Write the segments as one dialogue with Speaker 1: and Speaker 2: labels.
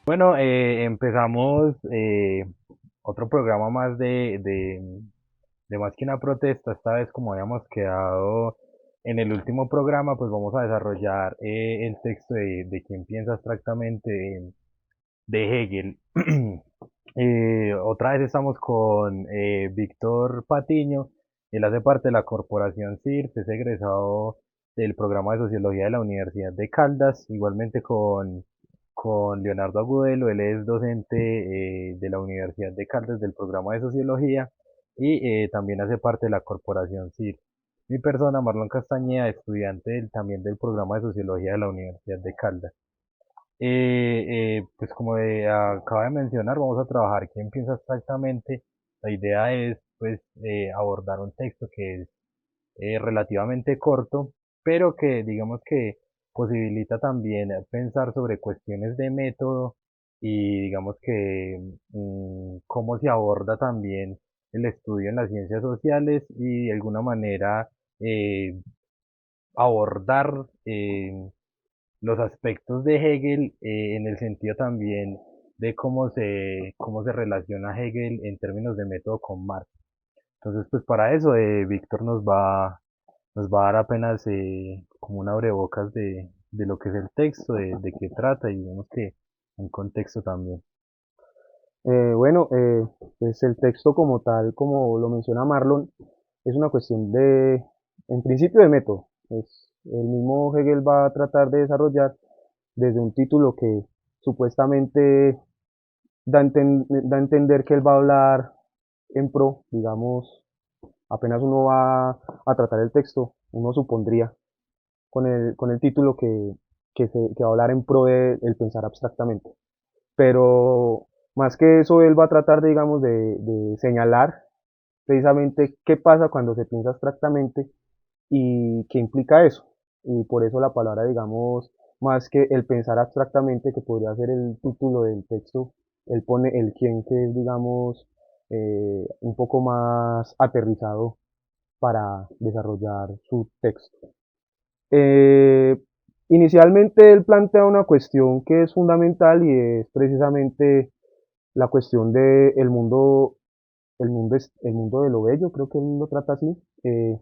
Speaker 1: Bueno, empezamos otro programa más de más que una protesta. Esta vez, como habíamos quedado en el último programa, pues vamos a desarrollar el texto de quién piensa abstractamente de Hegel. Otra vez estamos con Víctor Patiño. Él hace parte de la corporación CIRS, es egresado del programa de Sociología de la Universidad de Caldas, igualmente con Leonardo Agudelo. Él es docente de la Universidad de Caldas del programa de Sociología y también hace parte de la corporación CIRS. Mi persona, Marlon Castañeda, estudiante también del programa de Sociología de la Universidad de Caldas. Pues como acaba de mencionar, vamos a trabajar quién piensa exactamente. La idea es pues abordar un texto que es relativamente corto, pero que digamos que posibilita también pensar sobre cuestiones de método y digamos que cómo se aborda también el estudio en las ciencias sociales y de alguna manera eh, abordar los aspectos de Hegel en el sentido también de cómo se relaciona Hegel en términos de método con Marx. Entonces, pues para eso Víctor nos va a dar apenas como un abrebocas de lo que es el texto, de qué trata y vemos que un contexto también.
Speaker 2: Bueno, pues el texto como tal, como lo menciona Marlon, es una cuestión en principio de método. El mismo Hegel va a tratar de desarrollar desde un título que supuestamente da a entender que él va a hablar en pro, digamos, apenas uno va a tratar el texto, uno supondría con el título que va a hablar en pro de el pensar abstractamente. Pero más que eso, él va a tratar, digamos, de señalar precisamente qué pasa cuando se piensa abstractamente y qué implica eso. Y por eso la palabra, digamos, más que el pensar abstractamente, que podría ser el título del texto, él pone el quién, que es, digamos, un poco más aterrizado para desarrollar su texto. Eh, Inicialmente él plantea una cuestión que es fundamental y es precisamente la cuestión de el mundo de lo bello, creo que él lo trata así, que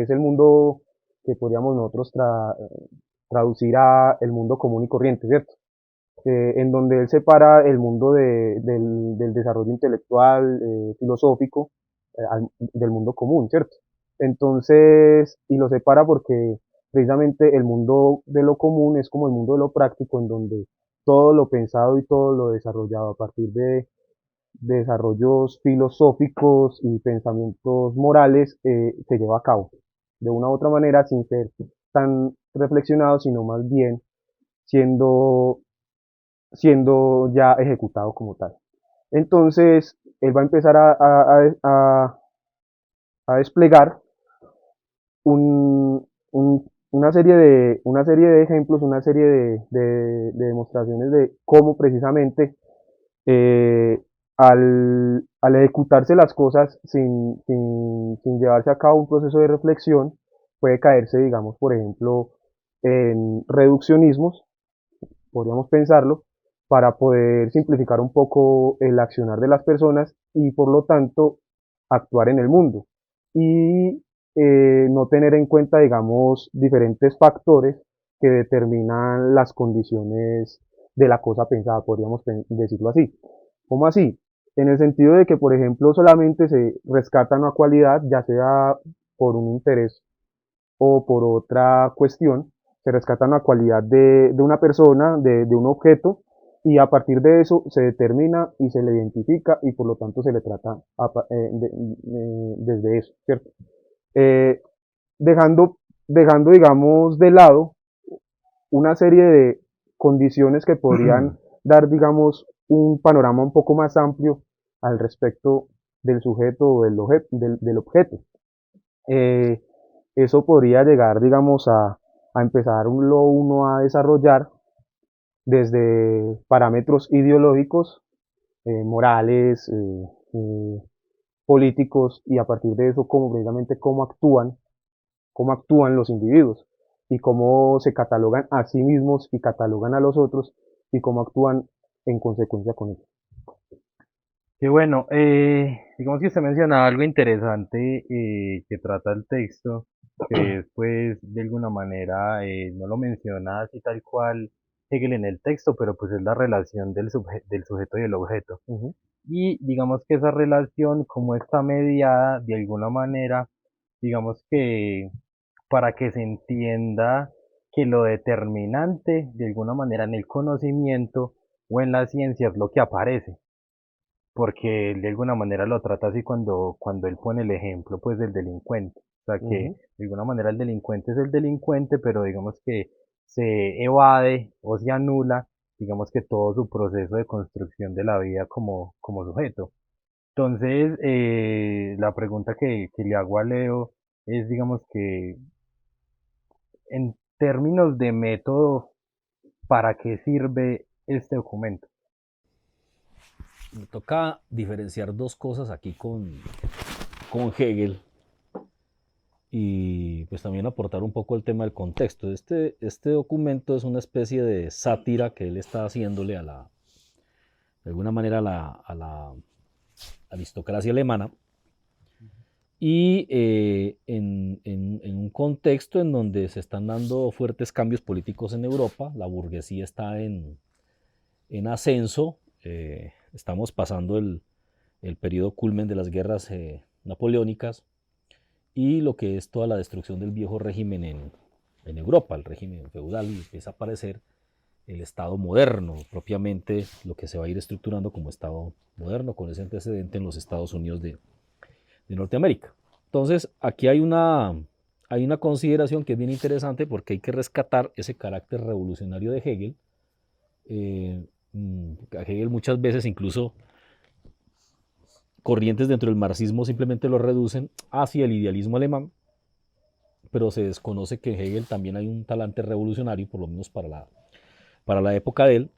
Speaker 2: es el mundo que podríamos nosotros traducir a el mundo común y corriente, ¿cierto? En donde él separa el mundo del desarrollo intelectual, filosófico, del mundo común, ¿cierto? Entonces, y lo separa porque precisamente el mundo de lo común es como el mundo de lo práctico, en donde todo lo pensado y todo lo desarrollado a partir de desarrollos filosóficos y pensamientos morales se lleva a cabo de una u otra manera sin ser tan reflexionado, sino más bien siendo, siendo ya ejecutado como tal. Entonces, él va a empezar a desplegar una serie de ejemplos, una serie de demostraciones de cómo precisamente eh, al ejecutarse las cosas sin llevarse a cabo un proceso de reflexión, puede caerse, digamos, por ejemplo, en reduccionismos, podríamos pensarlo, para poder simplificar un poco el accionar de las personas y por lo tanto actuar en el mundo. Y no tener en cuenta, digamos, diferentes factores que determinan las condiciones de la cosa pensada, podríamos decirlo así. ¿Cómo así? En el sentido de que, por ejemplo, solamente se rescata una cualidad, ya sea por un interés o por otra cuestión, se rescata una cualidad de una persona, de un objeto, y a partir de eso se determina y se le identifica y por lo tanto se le trata desde eso, ¿cierto? Eh, dejando, dejando, digamos, de lado una serie de condiciones que podrían dar, digamos, un panorama un poco más amplio al respecto del sujeto o del objeto. Eh, Eso podría llegar, digamos, a empezar uno a desarrollar desde parámetros ideológicos, morales, políticos, y a partir de eso, cómo precisamente cómo actúan los individuos y cómo se catalogan a sí mismos y catalogan a los otros y cómo actúan en consecuencia con ello.
Speaker 1: Y bueno, digamos que usted mencionaba algo interesante que trata el texto, que es pues de alguna manera, no lo menciona así tal cual Hegel en el texto, pero pues es la relación del sujeto y el objeto.
Speaker 2: Ujú,
Speaker 1: Y digamos que esa relación, como está mediada de alguna manera, digamos que para que se entienda que lo determinante de alguna manera en el conocimiento o en la ciencia es lo que aparece, porque él de alguna manera lo trata así cuando él pone el ejemplo pues del delincuente. O sea que
Speaker 2: ujú.
Speaker 1: de alguna manera el delincuente es el delincuente, pero digamos que se evade o se anula, digamos que todo su proceso de construcción de la vida como sujeto. Entonces, la pregunta que le hago a Leo es, digamos que en términos de método, ¿para qué sirve este documento?
Speaker 3: Me toca diferenciar dos cosas aquí con Hegel y pues también aportar un poco el tema del contexto. Este documento es una especie de sátira que él está haciéndole de alguna manera a la aristocracia alemana y en un contexto en donde se están dando fuertes cambios políticos en Europa, la burguesía está en ascenso, estamos pasando el periodo culmen de las guerras napoleónicas y lo que es toda la destrucción del viejo régimen en Europa, el régimen feudal, y empieza a aparecer el Estado moderno, propiamente lo que se va a ir estructurando como Estado moderno, con ese antecedente en los Estados Unidos de Norteamérica. Entonces, aquí hay una consideración que es bien interesante porque hay que rescatar ese carácter revolucionario de Hegel. A Hegel muchas veces incluso corrientes dentro del marxismo simplemente lo reducen hacia el idealismo alemán, pero se desconoce que en Hegel también hay un talante revolucionario, por lo menos para la época de él,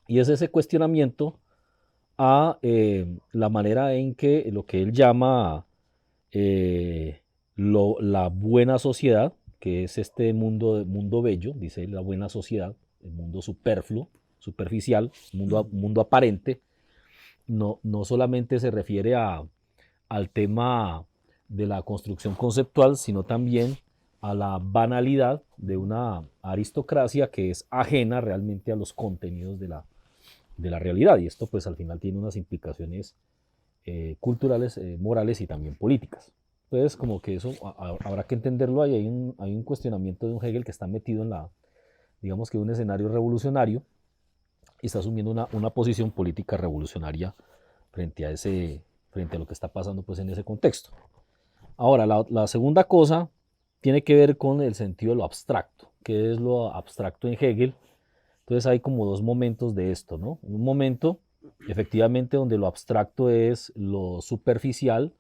Speaker 3: y es ese cuestionamiento a la manera en que lo que él llama eh, la buena sociedad, que es este mundo bello, dice él, la buena sociedad, el mundo superfluo, superficial, mundo aparente, no solamente se refiere al tema de la construcción conceptual, sino también a la banalidad de una aristocracia que es ajena realmente a los contenidos de la realidad. Y esto pues al final tiene unas implicaciones culturales, morales y también políticas. Entonces como que eso habrá que entenderlo ahí. Hay un cuestionamiento de un Hegel que está metido digamos que un escenario revolucionario y está asumiendo una posición política revolucionaria frente frente a lo que está pasando pues en ese contexto. Ahora, la segunda cosa tiene que ver con el sentido de lo abstracto. ¿Qué es lo abstracto en Hegel? Entonces hay como dos momentos de esto, ¿no? Un momento, efectivamente, donde lo abstracto es lo superficial,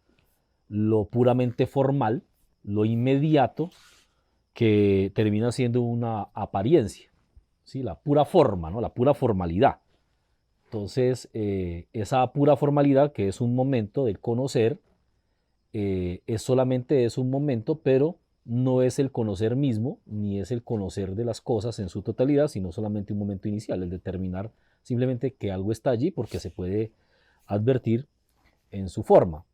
Speaker 3: lo puramente formal, lo inmediato, que termina siendo una apariencia, ¿sí? La pura forma, ¿no? La pura formalidad. Entonces, esa pura formalidad, que es un momento del conocer, solamente es un momento, pero no es el conocer mismo, ni es el conocer de las cosas en su totalidad, sino solamente un momento inicial, el determinar simplemente que algo está allí porque se puede advertir en su forma,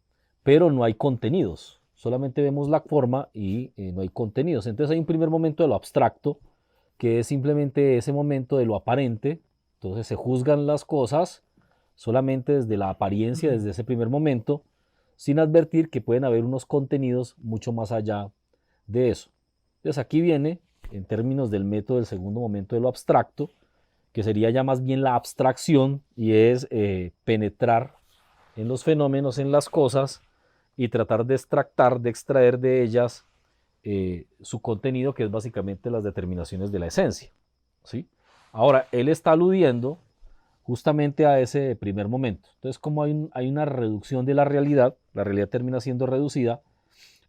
Speaker 3: pero no hay contenidos, solamente vemos la forma y no hay contenidos. Entonces hay un primer momento de lo abstracto, que es simplemente ese momento de lo aparente, entonces se juzgan las cosas solamente desde la apariencia, desde ese primer momento, sin advertir que pueden haber unos contenidos mucho más allá de eso. Entonces aquí viene, en términos del método del segundo momento de lo abstracto, que sería ya más bien la abstracción y es penetrar en los fenómenos, en las cosas y tratar de extractar, de extraer de ellas su contenido, que es básicamente las determinaciones de la esencia, ¿sí? Ahora, él está aludiendo justamente a ese primer momento. Entonces, como hay una reducción de la realidad termina siendo reducida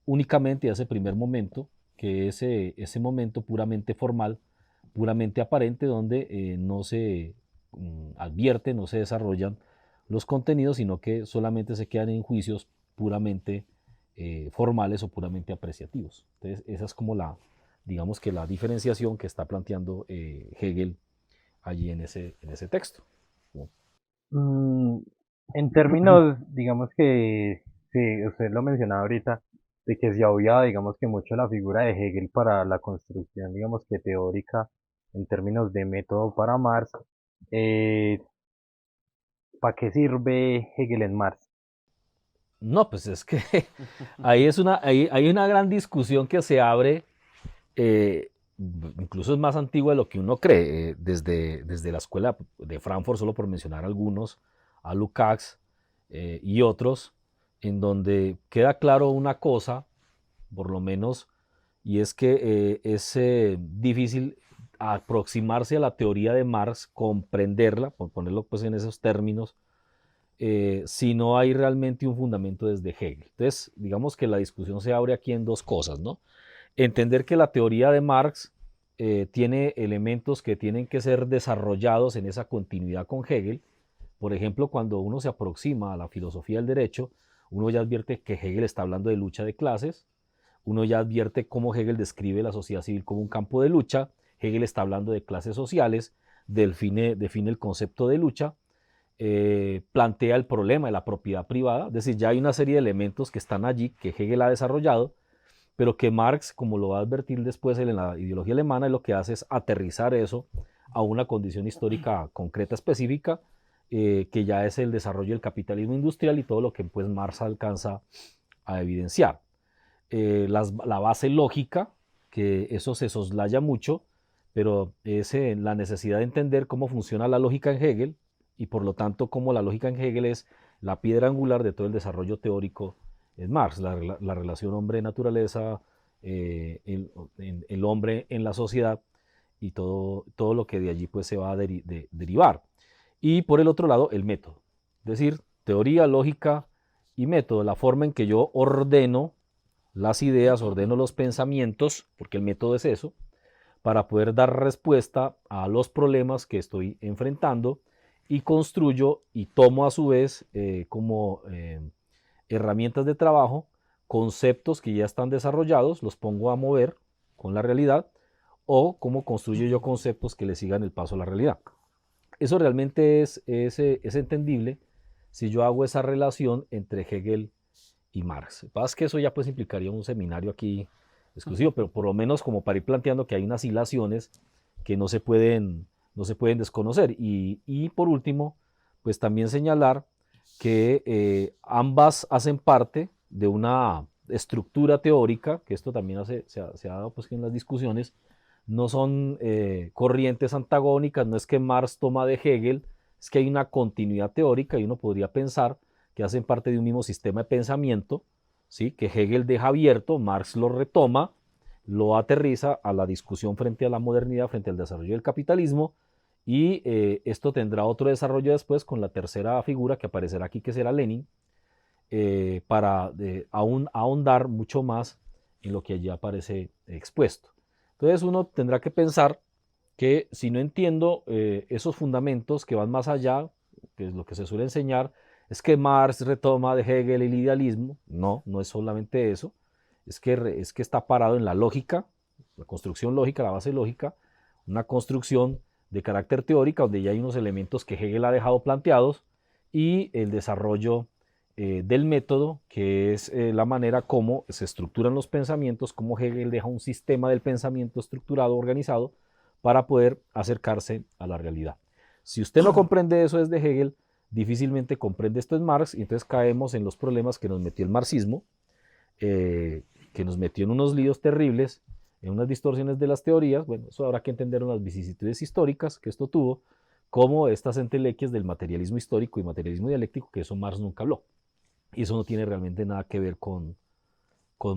Speaker 3: únicamente a ese primer momento, que es ese momento puramente formal, puramente aparente, donde no se advierte, no se desarrollan los contenidos, sino que solamente se quedan en juicios puramente formales o puramente apreciativos. Entonces, esa es como digamos que la diferenciación que está planteando Hegel allí en ese texto.
Speaker 1: Mm, en términos, digamos que, sí, usted lo mencionaba ahorita, de que se ha obviado, digamos que mucho la figura de Hegel para la construcción, digamos que teórica, en términos de método para Marx, ¿para qué sirve Hegel en Marx?
Speaker 3: No, pues es que hay una gran discusión que se abre, eh, incluso es más antigua de lo que uno cree, desde la escuela de Frankfurt, solo por mencionar algunos, a Lukács y otros, en donde queda claro una cosa, por lo menos, y es que es difícil aproximarse a la teoría de Marx, comprenderla, por ponerlo pues en esos términos, si no hay realmente un fundamento desde Hegel. Entonces, digamos que la discusión se abre aquí en dos cosas, ¿no? Entender que la teoría de Marx tiene elementos que tienen que ser desarrollados en esa continuidad con Hegel. Por ejemplo, cuando uno se aproxima a la filosofía del derecho, uno ya advierte que Hegel está hablando de lucha de clases, uno ya advierte cómo Hegel describe la sociedad civil como un campo de lucha, Hegel está hablando de clases sociales, define el concepto de lucha, plantea el problema de la propiedad privada, es decir, ya hay una serie de elementos que están allí, que Hegel ha desarrollado, pero que Marx, como lo va a advertir después en la ideología alemana, lo que hace es aterrizar eso a una condición histórica concreta específica, que ya es el desarrollo del capitalismo industrial y todo lo que pues Marx alcanza a evidenciar. La base lógica, que eso se soslaya mucho, pero es la necesidad de entender cómo funciona la lógica en Hegel y por lo tanto cómo la lógica en Hegel es la piedra angular de todo el desarrollo teórico en Marx, la relación hombre-naturaleza, el hombre en la sociedad y todo lo que de allí pues se va a derivar. Y por el otro lado, el método, es decir, teoría, lógica y método, la forma en que yo ordeno las ideas, ordeno los pensamientos, porque el método es eso, para poder dar respuesta a los problemas que estoy enfrentando y construyo y tomo a su vez como herramientas de trabajo conceptos que ya están desarrollados, los pongo a mover con la realidad o cómo construyo yo conceptos que le sigan el paso a la realidad. Eso realmente es entendible si yo hago esa relación entre Hegel y Marx. Lo que pasa es que eso ya pues implicaría un seminario aquí exclusivo, pero por lo menos como para ir planteando que hay unas hilaciones que no se pueden desconocer. Y por último, pues también señalar que ambas hacen parte de una estructura teórica, que esto también se ha dado pues en las discusiones, no son corrientes antagónicas, no es que Marx toma de Hegel, es que hay una continuidad teórica y uno podría pensar que hacen parte de un mismo sistema de pensamiento, ¿sí? Que Hegel deja abierto, Marx lo retoma, lo aterriza a la discusión frente a la modernidad, frente al desarrollo del capitalismo, y esto tendrá otro desarrollo después con la tercera figura que aparecerá aquí, que será Lenin, para aún ahondar mucho más en lo que allí aparece expuesto. Entonces uno tendrá que pensar que si no entiendo esos fundamentos que van más allá, que es lo que se suele enseñar, es que Marx retoma de Hegel el idealismo. No, no es solamente eso. Es que está parado en la lógica, la construcción lógica, la base lógica, una construcción de carácter teórica donde ya hay unos elementos que Hegel ha dejado planteados y el desarrollo del método, que es la manera como se estructuran los pensamientos, cómo Hegel deja un sistema del pensamiento estructurado, organizado, para poder acercarse a la realidad. Si usted no comprende eso desde Hegel, difícilmente comprende esto en Marx y entonces caemos en los problemas que nos metió el marxismo, que nos metió en unos líos terribles, en unas distorsiones de las teorías. Bueno, eso habrá que entender unas vicisitudes históricas que esto tuvo, como estas entelequias del materialismo histórico y materialismo dialéctico, que eso Marx nunca habló. Y eso no tiene realmente nada que ver con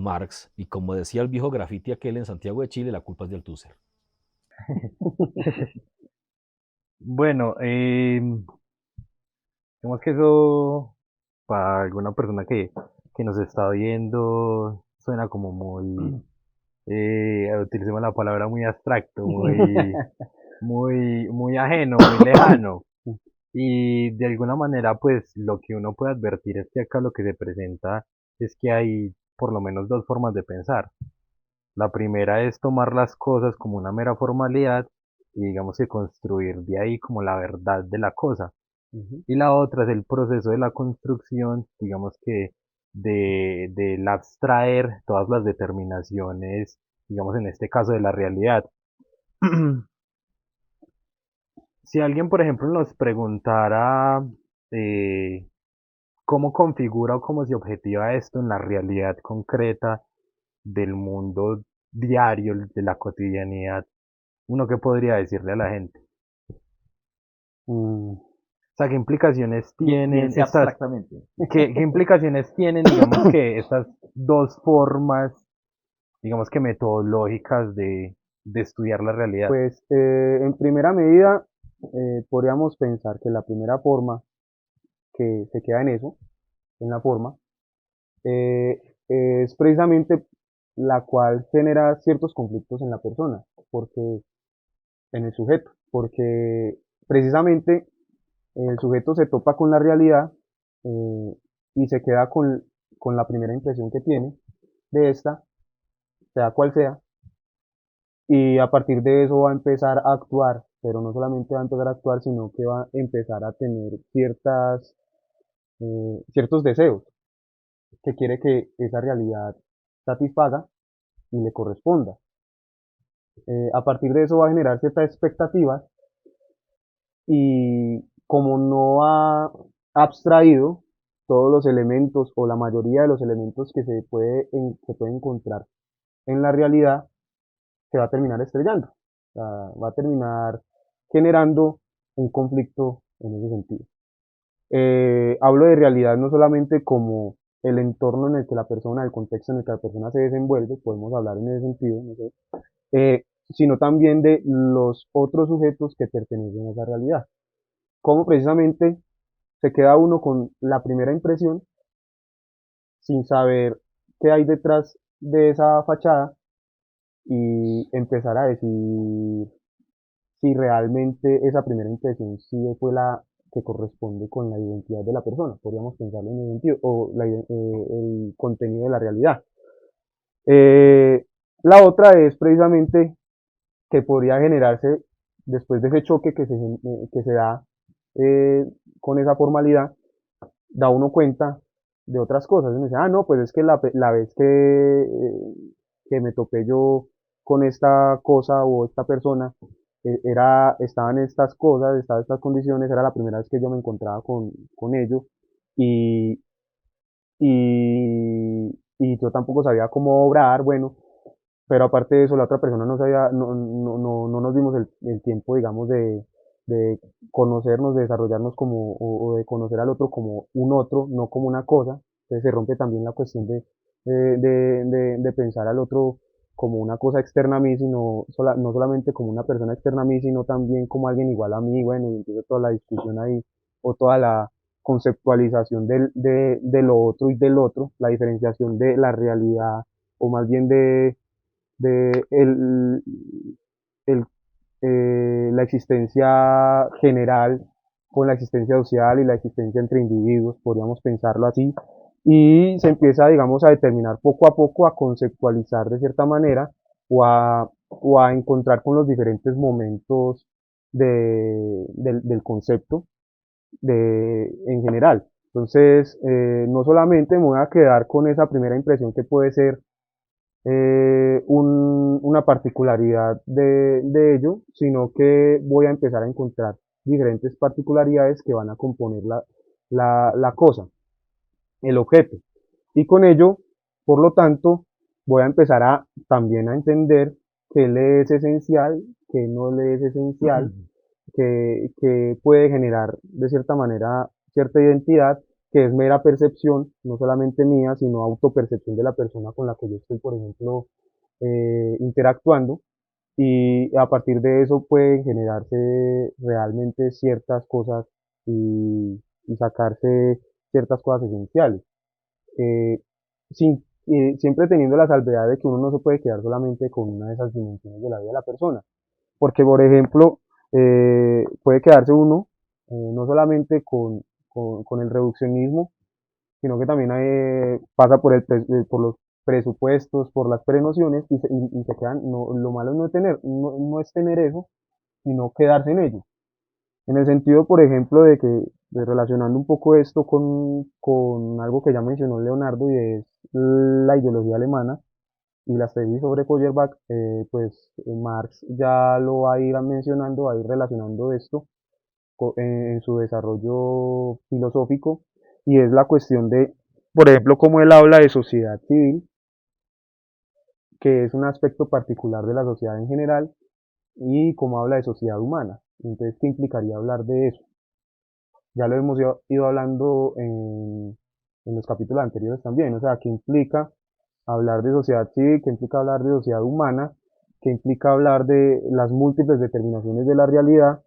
Speaker 3: Marx. Y como decía el viejo grafiti aquel en Santiago de Chile, la culpa es de Althusser.
Speaker 1: Bueno, digamos que eso para alguna persona que nos está viendo suena como muy, utilicemos la palabra muy abstracto, muy ajeno, muy lejano. Y de alguna manera, pues lo que uno puede advertir es que acá lo que se presenta es que hay por lo menos dos formas de pensar. La primera es tomar las cosas como una mera formalidad y digamos que construir de ahí como la verdad de la cosa.
Speaker 2: Ujú.
Speaker 1: Y la otra es el proceso de la construcción, digamos que del abstraer todas las determinaciones, digamos en este caso de la realidad. Si alguien, por ejemplo, nos preguntara eh, cómo configura o cómo se objetiva esto en la realidad concreta del mundo diario, de la cotidianidad, uno qué podría decirle a la gente.
Speaker 2: Mm,
Speaker 1: O sea, ¿qué implicaciones tienen
Speaker 4: Piense abstractamente.
Speaker 1: qué implicaciones tienen, digamos que estas dos formas, digamos que metodológicas de estudiar la realidad?
Speaker 2: Pues en primera medida podríamos pensar que la primera forma que se queda en eso, en la forma, eh, es precisamente la cual genera ciertos conflictos en la persona, porque en el sujeto, porque precisamente el sujeto se topa con la realidad eh, y se queda con la primera impresión que tiene de esta, sea cual sea, y a partir de eso va a empezar a actuar, pero no solamente va a empezar a actuar, sino que va a empezar a tener ciertos deseos que quiere que esa realidad satisfaga y le corresponda. A partir de eso va a generar ciertas expectativas y como no ha abstraído todos los elementos o la mayoría de los elementos que se puede encontrar en la realidad, se va a terminar estrellando. O sea, va a terminar generando un conflicto en ese sentido. Hablo de realidad no solamente como el entorno en el que la persona, el contexto en el que la persona se desenvuelve, podemos hablar en ese sentido, no sé, sino también de los otros sujetos que pertenecen a esa realidad. Cómo precisamente se queda uno con la primera impresión sin saber qué hay detrás de esa fachada y empezar a decir si realmente esa primera impresión sí fue la que corresponde con la identidad de la persona, podríamos pensarlo en ese sentido, o el contenido de la realidad. Eh, la otra es precisamente que podría generarse después de ese choque que se da eh, con esa formalidad, da uno cuenta de otras cosas. Uno dice, ah, no, pues es que la vez que me topé yo con esta cosa o esta persona, estaban estas cosas, estaban estas condiciones, era la primera vez que yo me encontraba con ellos y, y yo tampoco sabía cómo obrar, bueno, pero aparte de eso, la otra persona no sabía, no nos dimos el tiempo, digamos, de conocernos, de desarrollarnos como, o de conocer al otro como un otro, no como una cosa. Entonces se rompe también la cuestión de pensar al otro como una cosa externa a mí, no solamente como una persona externa a mí, sino también como alguien igual a mí, bueno, y empieza toda la discusión ahí, o toda la conceptualización de lo otro y del otro, la diferenciación de la realidad, o más bien de el, la existencia general con la existencia social y la existencia entre individuos, podríamos pensarlo así, y se empieza, digamos, a determinar poco a poco, a conceptualizar de cierta manera o a encontrar con los diferentes momentos del concepto en general. Entonces, no solamente me voy a quedar con esa primera impresión que puede ser una particularidad de ello, sino que voy a empezar a encontrar diferentes particularidades que van a componer la cosa, el objeto. Y con ello, por lo tanto, voy a empezar también a entender qué le es esencial, qué no le es esencial, que puede generar de cierta manera cierta identidad que es mera percepción, no solamente mía, sino autopercepción de la persona con la que yo estoy, por ejemplo, interactuando. Y a partir de eso pueden generarse realmente ciertas cosas y sacarse ciertas cosas esenciales. Eh, siempre teniendo la salvedad de que uno no se puede quedar solamente con una de esas dimensiones de la vida de la persona. Porque, por ejemplo, puede quedarse uno no solamente con el reduccionismo, sino que también pasa por los presupuestos, por las prenociones y se quedan, no, lo malo no es tener, no es tener eso, sino quedarse en ello. En el sentido, por ejemplo, relacionando un poco esto con algo que ya mencionó Leonardo y es la ideología alemana y las tesis sobre Feuerbach, Marx ya lo va a ir mencionando, va a ir relacionando esto en su desarrollo filosófico, y es la cuestión de, por ejemplo, cómo él habla de sociedad civil, que es un aspecto particular de la sociedad en general, y cómo habla de sociedad humana. Entonces, ¿qué implicaría hablar de eso? Ya lo hemos ido hablando en los capítulos anteriores también, o sea, ¿qué implica hablar de sociedad civil? ¿Qué implica hablar de sociedad humana? ¿Qué implica hablar de las múltiples determinaciones de la realidad?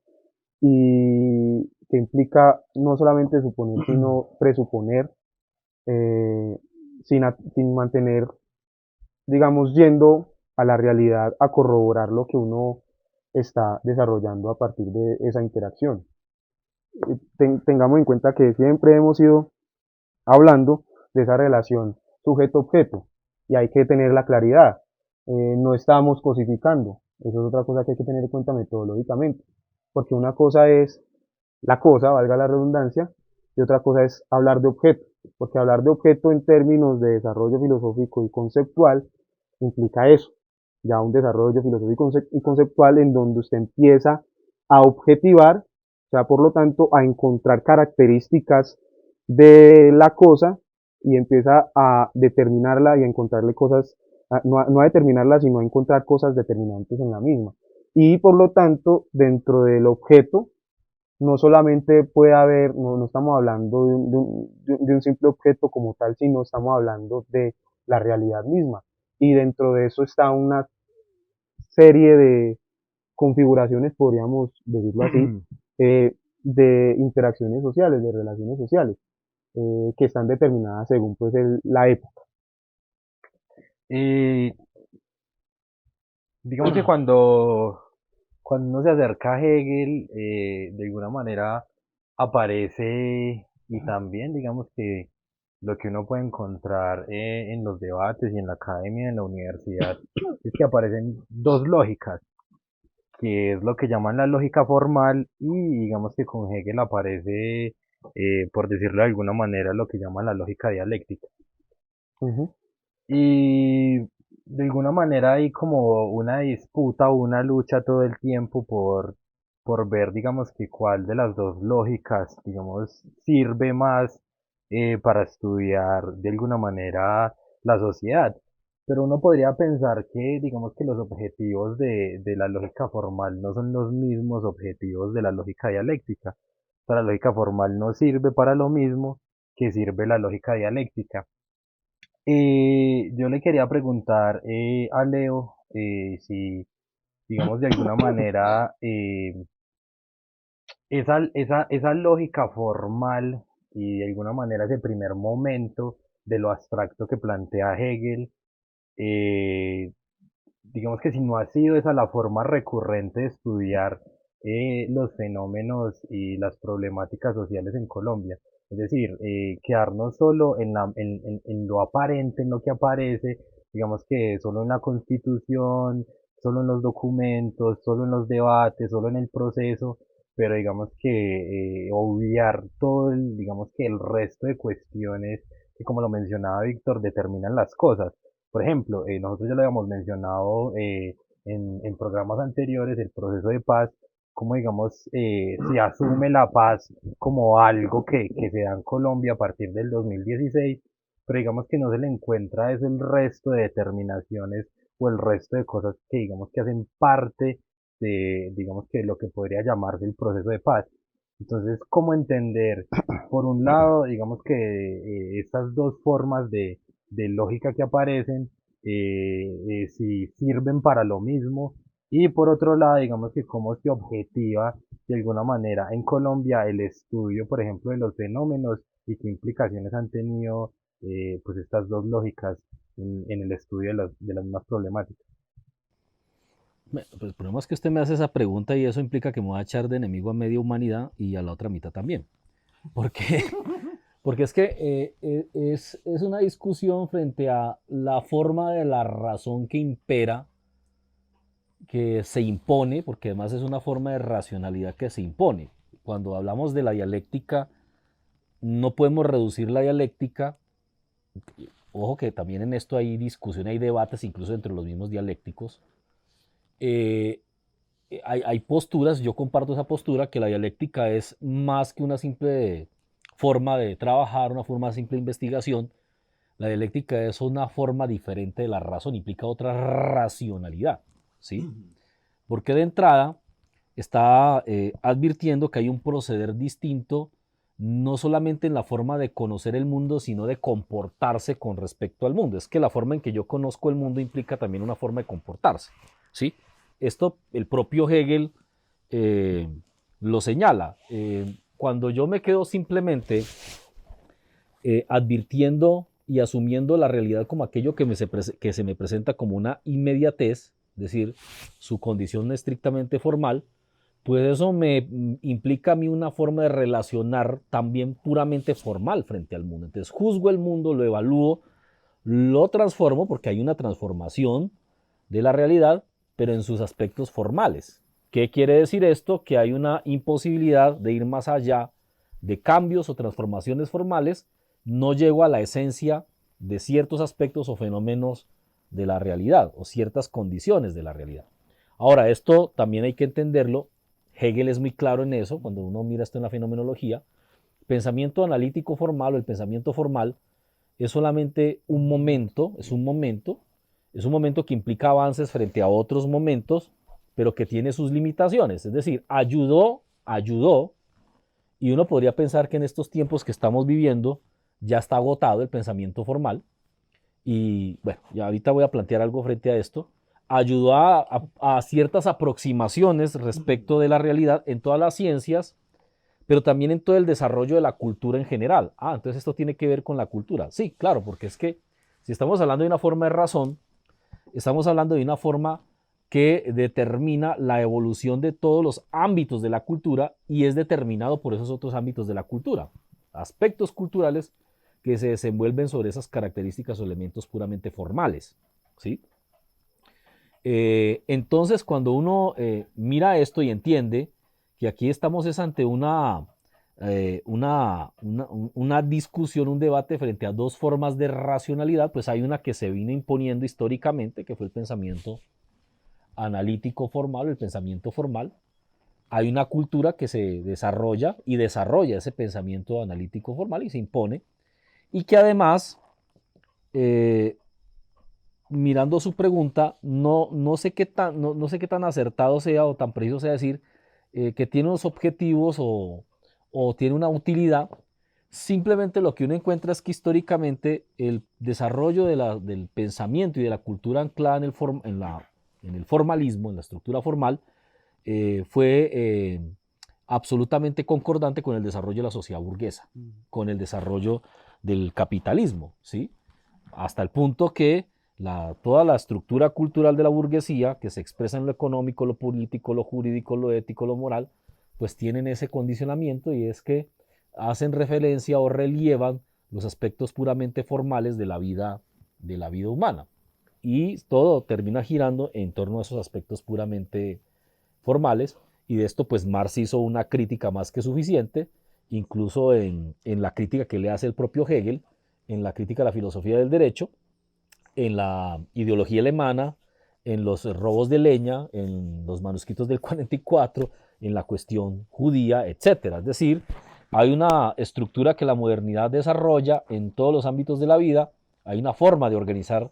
Speaker 2: Y que implica no solamente suponer, sino presuponer, eh, sin mantener, digamos, yendo a la realidad a corroborar lo que uno está desarrollando a partir de esa interacción. Tengamos en cuenta que siempre hemos ido hablando de esa relación sujeto-objeto y hay que tener la claridad. No estamos cosificando, eso es otra cosa que hay que tener en cuenta metodológicamente, porque una cosa es la cosa, valga la redundancia, y otra cosa es hablar de objeto, porque hablar de objeto en términos de desarrollo filosófico y conceptual implica eso, ya un desarrollo filosófico y conceptual en donde usted empieza a objetivar, o sea, por lo tanto, a encontrar características de la cosa y empieza a determinarla y a encontrarle cosas, no a determinarla, sino a encontrar cosas determinantes en la misma. Y por lo tanto, dentro del objeto, no solamente puede haber, no estamos hablando de un simple objeto como tal, sino estamos hablando de la realidad misma. Y dentro de eso está una serie de configuraciones, podríamos decirlo así, de interacciones sociales, de relaciones sociales, que están determinadas según pues la época.
Speaker 1: Y digamos que cuando uno se acerca a Hegel, de alguna manera aparece y también digamos que lo que uno puede encontrar en los debates y en la academia, en la universidad, es que aparecen dos lógicas, que es lo que llaman la lógica formal y digamos que con Hegel aparece, por decirlo de alguna manera, lo que llaman la lógica dialéctica.
Speaker 2: Ujú.
Speaker 1: Y de alguna manera hay como una disputa o una lucha todo el tiempo por ver, digamos, que cuál de las dos lógicas, digamos, sirve más para estudiar de alguna manera la sociedad. Pero uno podría pensar que, digamos, que los objetivos de la lógica formal no son los mismos objetivos de la lógica dialéctica. O sea, la lógica formal no sirve para lo mismo que sirve la lógica dialéctica. Yo le quería preguntar a Leo si, digamos, de alguna manera esa lógica formal y de alguna manera ese primer momento de lo abstracto que plantea Hegel, eh, digamos que si no ha sido esa la forma recurrente de estudiar los fenómenos y las problemáticas sociales en Colombia. Es decir, quedarnos solo en lo aparente, en lo que aparece, digamos que solo en la constitución, solo en los documentos, solo en los debates, solo en el proceso, pero digamos que obviar todo digamos que el resto de cuestiones que, como lo mencionaba Víctor, determinan las cosas. Por ejemplo, nosotros ya lo habíamos mencionado en programas anteriores, el proceso de paz, como digamos, se asume la paz como algo que se da en Colombia a partir del 2016, pero digamos que no se le encuentra es el resto de determinaciones o el resto de cosas que digamos que hacen parte de, digamos que lo que podría llamarse el proceso de paz. Entonces, ¿cómo entender, por un lado, digamos que estas dos formas de lógica que aparecen, si sirven para lo mismo, y por otro lado, digamos que cómo se objetiva de alguna manera en Colombia el estudio, por ejemplo, de los fenómenos y qué implicaciones han tenido pues estas dos lógicas en el estudio de las mismas problemáticas.
Speaker 3: Pues el problema es que usted me hace esa pregunta y eso implica que me voy a echar de enemigo a media humanidad y a la otra mitad también. Porque, porque es que es una discusión frente a la forma de la razón que impera, que se impone, porque además es una forma de racionalidad que se impone. Cuando hablamos de la dialéctica, no podemos reducir la dialéctica. Ojo que también en esto hay discusión, hay debates incluso entre los mismos dialécticos. Hay posturas, yo comparto esa postura, que la dialéctica es más que una simple forma de trabajar, una forma de simple investigación. La dialéctica es una forma diferente de la razón, implica otra racionalidad, ¿sí? Porque de entrada está advirtiendo que hay un proceder distinto, no solamente en la forma de conocer el mundo, sino de comportarse con respecto al mundo. Es que la forma en que yo conozco el mundo implica también una forma de comportarse, ¿sí? Esto el propio Hegel lo señala. Cuando yo me quedo simplemente advirtiendo y asumiendo la realidad como aquello que se me presenta como una inmediatez, es decir, su condición estrictamente formal, pues eso me implica a mí una forma de relacionar también puramente formal frente al mundo. Entonces juzgo el mundo, lo evalúo, lo transformo, porque hay una transformación de la realidad, pero en sus aspectos formales. ¿Qué quiere decir esto? Que hay una imposibilidad de ir más allá de cambios o transformaciones formales. No llego a la esencia de ciertos aspectos o fenómenos de la realidad o ciertas condiciones de la realidad. Ahora, esto también hay que entenderlo. Hegel es muy claro en eso, cuando uno mira esto en la fenomenología. Pensamiento analítico formal o el pensamiento formal es solamente un momento, es un momento que implica avances frente a otros momentos, pero que tiene sus limitaciones. Es decir, ayudó, y uno podría pensar que en estos tiempos que estamos viviendo ya está agotado el pensamiento formal. Y bueno, ya ahorita voy a plantear algo frente a esto. Ayudó a ciertas aproximaciones respecto de la realidad en todas las ciencias, pero también en todo el desarrollo de la cultura en general. Entonces esto tiene que ver con la cultura. Sí, claro, porque es que si estamos hablando de una forma de razón, estamos hablando de una forma que determina la evolución de todos los ámbitos de la cultura y es determinado por esos otros ámbitos de la cultura, aspectos culturales que se desenvuelven sobre esas características o elementos puramente formales, ¿sí? Entonces, cuando uno mira esto y entiende que aquí estamos es ante una discusión, un debate frente a dos formas de racionalidad, pues hay una que se vino imponiendo históricamente, que fue el pensamiento analítico formal o el pensamiento formal. Hay una cultura que se desarrolla y desarrolla ese pensamiento analítico formal y se impone, y que además, mirando su pregunta, no sé qué tan acertado sea o tan preciso sea decir que tiene unos objetivos o tiene una utilidad. Simplemente lo que uno encuentra es que históricamente el desarrollo del pensamiento y de la cultura anclada en el formalismo, en la estructura formal, fue absolutamente concordante con el desarrollo de la sociedad burguesa, con el desarrollo del capitalismo, ¿sí? Hasta el punto que toda la estructura cultural de la burguesía, que se expresa en lo económico, lo político, lo jurídico, lo ético, lo moral, pues tienen ese condicionamiento, y es que hacen referencia o relievan los aspectos puramente formales de la vida humana. Y todo termina girando en torno a esos aspectos puramente formales, y de esto pues Marx hizo una crítica más que suficiente, incluso en la crítica que le hace el propio Hegel, en la crítica a la filosofía del derecho, en la ideología alemana, en los robos de leña, en los manuscritos del 44, en la cuestión judía, etc. Es decir, hay una estructura que la modernidad desarrolla en todos los ámbitos de la vida, hay una forma de organizar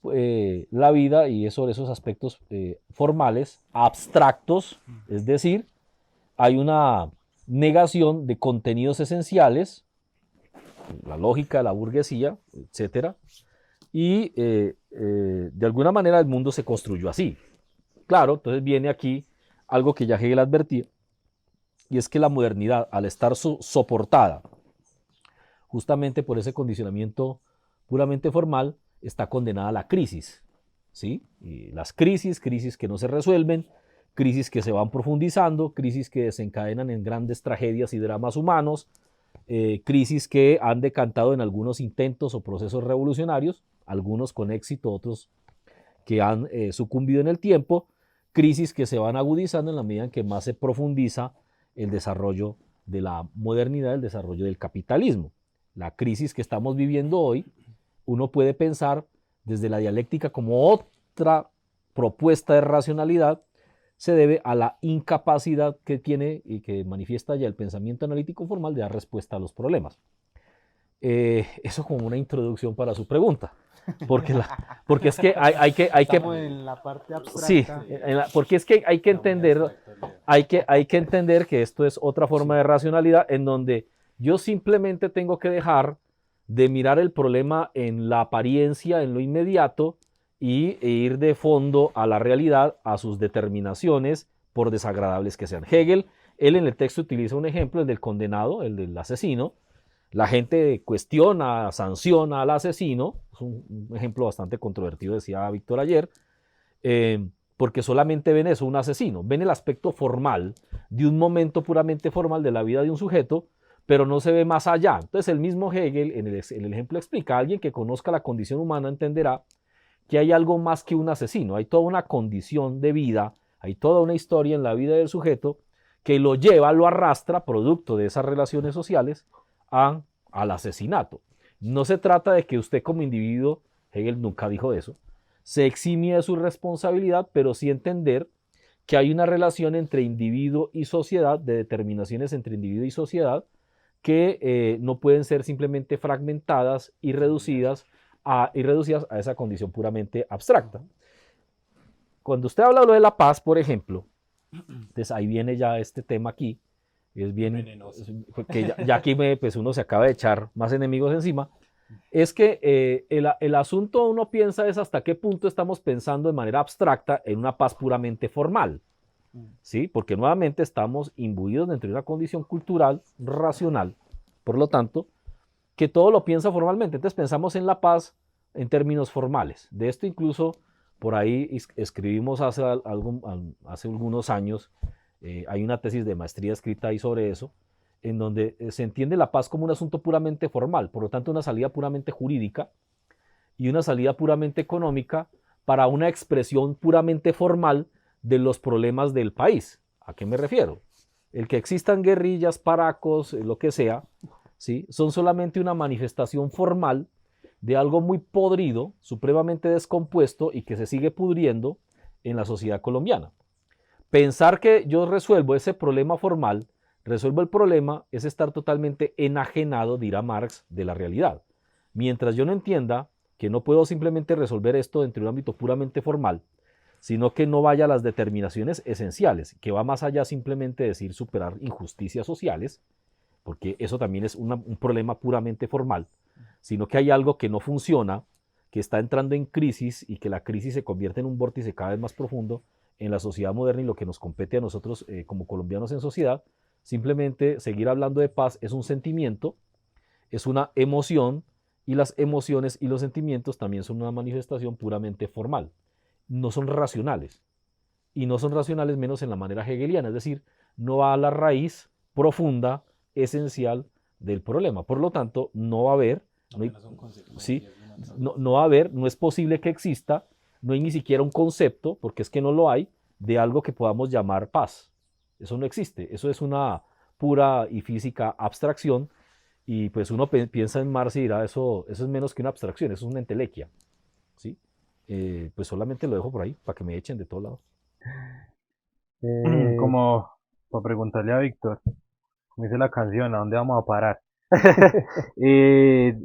Speaker 3: la vida, y es sobre esos aspectos formales, abstractos, es decir, hay una negación de contenidos esenciales, la lógica de la burguesía, etc. Y de alguna manera el mundo se construyó así. Claro, entonces viene aquí algo que ya Hegel advertía, y es que la modernidad, al estar soportada justamente por ese condicionamiento puramente formal, está condenada a la crisis, ¿sí? Y las crisis que no se resuelven, crisis que se van profundizando, crisis que desencadenan en grandes tragedias y dramas humanos, crisis que han decantado en algunos intentos o procesos revolucionarios, algunos con éxito, otros que han sucumbido en el tiempo, crisis que se van agudizando en la medida en que más se profundiza el desarrollo de la modernidad, el desarrollo del capitalismo. La crisis que estamos viviendo hoy, uno puede pensar desde la dialéctica como otra propuesta de racionalidad, se debe a la incapacidad que tiene y que manifiesta ya el pensamiento analítico formal de dar respuesta a los problemas. Eso como una introducción para su pregunta, porque es que hay que
Speaker 2: Estamos en la parte abstracta.
Speaker 3: sí, porque es que hay que entender que esto es otra forma de racionalidad en donde yo simplemente tengo que dejar de mirar el problema en la apariencia, en lo inmediato, e ir de fondo a la realidad, a sus determinaciones, por desagradables que sean. Hegel, él en el texto utiliza un ejemplo, el del condenado, el del asesino. La gente cuestiona, sanciona al asesino, es un ejemplo bastante controvertido, decía Víctor ayer, porque solamente ven eso, un asesino, ven el aspecto formal de un momento puramente formal de la vida de un sujeto, pero no se ve más allá. Entonces el mismo Hegel en el ejemplo explica, alguien que conozca la condición humana entenderá que hay algo más que un asesino, hay toda una condición de vida, hay toda una historia en la vida del sujeto que lo lleva, lo arrastra, producto de esas relaciones sociales, al asesinato. No se trata de que usted como individuo, Hegel nunca dijo eso, se eximie de su responsabilidad, pero sí entender que hay una relación entre individuo y sociedad, de determinaciones entre individuo y sociedad, que no pueden ser simplemente fragmentadas y reducidas a esa condición puramente abstracta. Cuando usted habla de la paz, por ejemplo, entonces ahí viene ya este tema aquí, es bien venenoso, que ya aquí pues uno se acaba de echar más enemigos encima, es que el asunto uno piensa es hasta qué punto estamos pensando de manera abstracta en una paz puramente formal, ¿sí? Porque nuevamente estamos imbuidos dentro de una condición cultural racional, por lo tanto, que todo lo piensa formalmente. Entonces pensamos en la paz en términos formales. De esto incluso por ahí escribimos hace algunos años, hay una tesis de maestría escrita ahí sobre eso, en donde se entiende la paz como un asunto puramente formal, por lo tanto una salida puramente jurídica y una salida puramente económica para una expresión puramente formal de los problemas del país. ¿A qué me refiero? El que existan guerrillas, paracos, lo que sea, ¿sí? Son solamente una manifestación formal de algo muy podrido, supremamente descompuesto y que se sigue pudriendo en la sociedad colombiana. Pensar que yo resuelvo ese problema formal, resuelvo el problema, es estar totalmente enajenado, dirá Marx, de la realidad. Mientras yo no entienda que no puedo simplemente resolver esto dentro de un ámbito puramente formal, sino que no vaya a las determinaciones esenciales, que va más allá simplemente de decir superar injusticias sociales, porque eso también es un problema puramente formal, sino que hay algo que no funciona, que está entrando en crisis y que la crisis se convierte en un vórtice cada vez más profundo en la sociedad moderna y lo que nos compete a nosotros como colombianos en sociedad. Simplemente seguir hablando de paz es un sentimiento, es una emoción, y las emociones y los sentimientos también son una manifestación puramente formal. No son racionales, y no son racionales menos en la manera hegeliana, es decir, no va a la raíz profunda, esencial del problema. Por lo tanto, no va a haber, ¿sí? No va a haber, no es posible que exista, no hay ni siquiera un concepto, porque es que no lo hay, de algo que podamos llamar paz. Eso no existe, eso es una pura y física abstracción, y pues uno piensa en Marx y dirá, eso es menos que una abstracción, eso es una entelequia, ¿sí? Pues solamente lo dejo por ahí, para que me echen de todos lados.
Speaker 1: Como para preguntarle a Víctor, como dice la canción, ¿a dónde vamos a parar? Eh,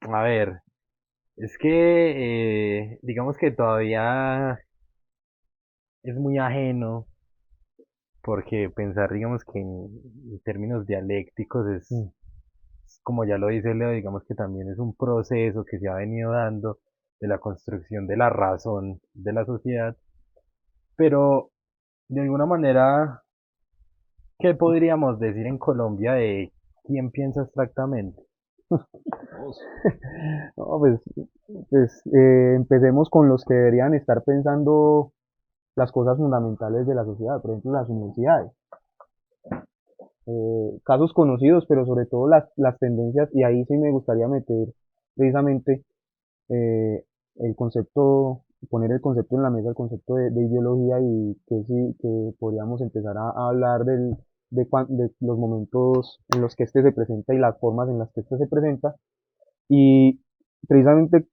Speaker 1: a ver, es que digamos que todavía es muy ajeno, porque pensar, digamos que en términos dialécticos es como ya lo dice Leo, digamos que también es un proceso que se ha venido dando de la construcción de la razón de la sociedad, pero de alguna manera, ¿qué podríamos decir en Colombia de quién piensa abstractamente?
Speaker 2: No, empecemos con los que deberían estar pensando las cosas fundamentales de la sociedad, por ejemplo, las universidades. Casos conocidos, pero sobre todo las tendencias, y ahí sí me gustaría meter precisamente eh, el concepto poner el concepto en la mesa, el concepto de ideología y que sí, que podríamos empezar a hablar de los momentos en los que este se presenta y las formas en las que este se presenta. Y precisamente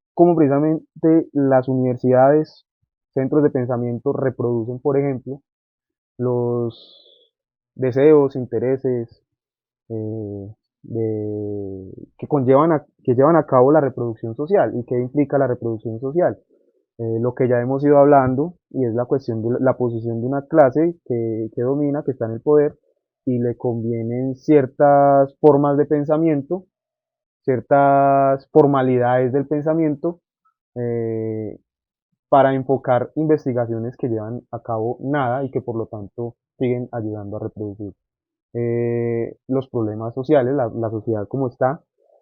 Speaker 2: las universidades, centros de pensamiento reproducen, por ejemplo, los deseos, intereses, eh, que llevan a cabo la reproducción social. ¿Y qué implica la reproducción social? Lo que ya hemos ido hablando, y es la cuestión de la posición de una clase que domina, que está en el poder, y le convienen ciertas formas de pensamiento, ciertas formalidades del pensamiento, eh, para enfocar investigaciones que llevan a cabo nada y que por lo tanto siguen ayudando a reproducir los problemas sociales, la sociedad como está,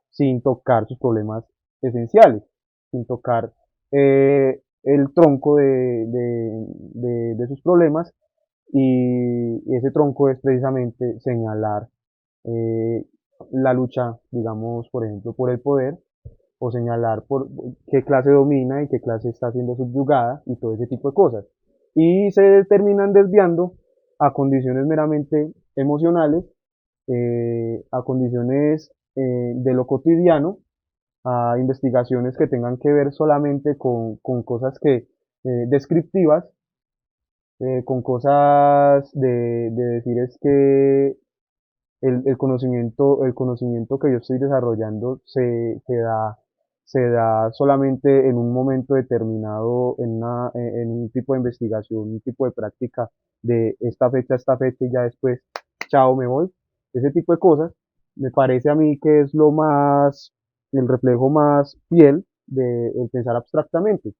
Speaker 2: sin tocar sus problemas esenciales, sin tocar el tronco de sus problemas, y ese tronco es precisamente señalar eh, la lucha, digamos, por ejemplo, por el poder, o señalar por qué clase domina y qué clase está siendo subyugada y todo ese tipo de cosas. Y se terminan desviando a condiciones meramente emocionales, a condiciones de lo cotidiano, a investigaciones que tengan que ver solamente con cosas descriptivas, con cosas de decir es que el conocimiento que yo estoy desarrollando se da solamente en un momento determinado, en un tipo de investigación, un tipo de práctica de esta fecha y ya después, chao, me voy. Ese tipo de cosas me parece a mí que es el reflejo más fiel de el pensar abstractamente,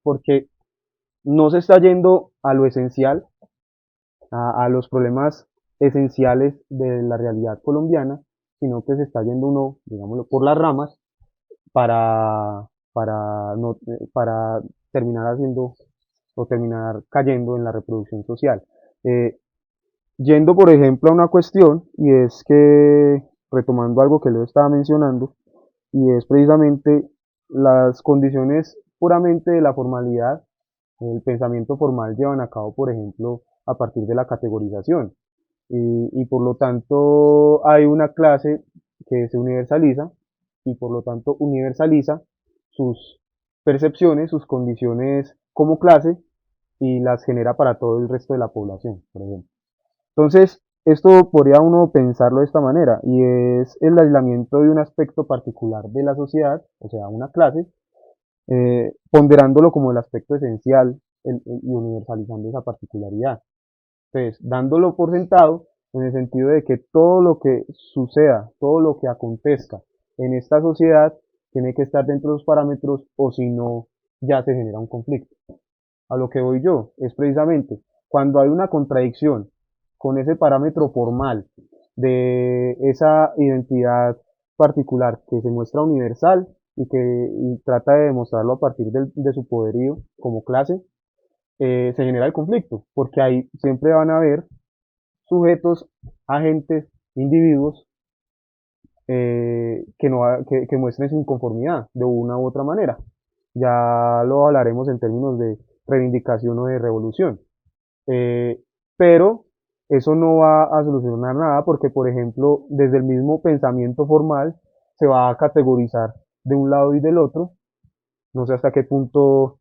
Speaker 2: porque no se está yendo a lo esencial, a los problemas esenciales de la realidad colombiana, sino que se está yendo uno, digámoslo, por las ramas para terminar haciendo o terminar cayendo en la reproducción social. Eh, Yendo, por ejemplo, a una cuestión, y es que, retomando algo que Leo estaba mencionando, y es precisamente las condiciones puramente de la formalidad, el pensamiento formal llevan a cabo, por ejemplo, a partir de la categorización. Y por lo tanto hay una clase que se universaliza y por lo tanto universaliza sus percepciones, sus condiciones como clase y las genera para todo el resto de la población, por ejemplo. Entonces, esto podría uno pensarlo de esta manera, y es el aislamiento de un aspecto particular de la sociedad, o sea, una clase, ponderándolo como el aspecto esencial y universalizando esa particularidad. Entonces, dándolo por sentado en el sentido de que todo lo que suceda, todo lo que acontezca en esta sociedad tiene que estar dentro de los parámetros o si no, ya se genera un conflicto. A lo que voy yo es precisamente cuando hay una contradicción con ese parámetro formal de esa identidad particular que se muestra universal y trata de demostrarlo a partir de su poderío como clase, se genera el conflicto, porque ahí siempre van a haber sujetos, agentes, individuos que muestren su inconformidad de una u otra manera. Ya lo hablaremos en términos de reivindicación o de revolución. Eh, pero eso no va a solucionar nada porque, por ejemplo, desde el mismo pensamiento formal se va a categorizar de un lado y del otro. No sé hasta qué punto,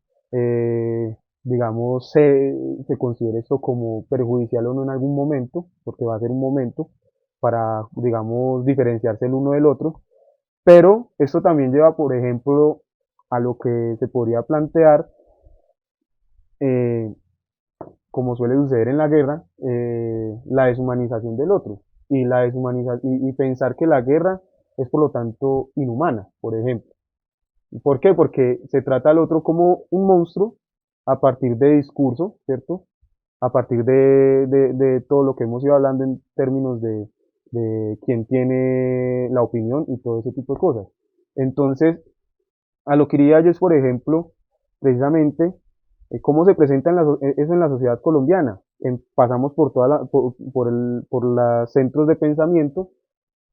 Speaker 2: digamos, se considere esto como perjudicial o no en algún momento, porque va a ser un momento para, digamos, diferenciarse el uno del otro. Pero esto también lleva, por ejemplo, a lo que se podría plantear, eh, como suele suceder en la guerra, la deshumanización del otro y pensar que la guerra es por lo tanto inhumana, por ejemplo. ¿Por qué? Porque se trata al otro como un monstruo a partir de discurso, ¿cierto? A partir de todo lo que hemos ido hablando en términos de quién tiene la opinión y todo ese tipo de cosas. Entonces, a lo que iría yo es, por ejemplo, precisamente, cómo se presenta eso en la sociedad colombiana. Pasamos por por los centros de pensamiento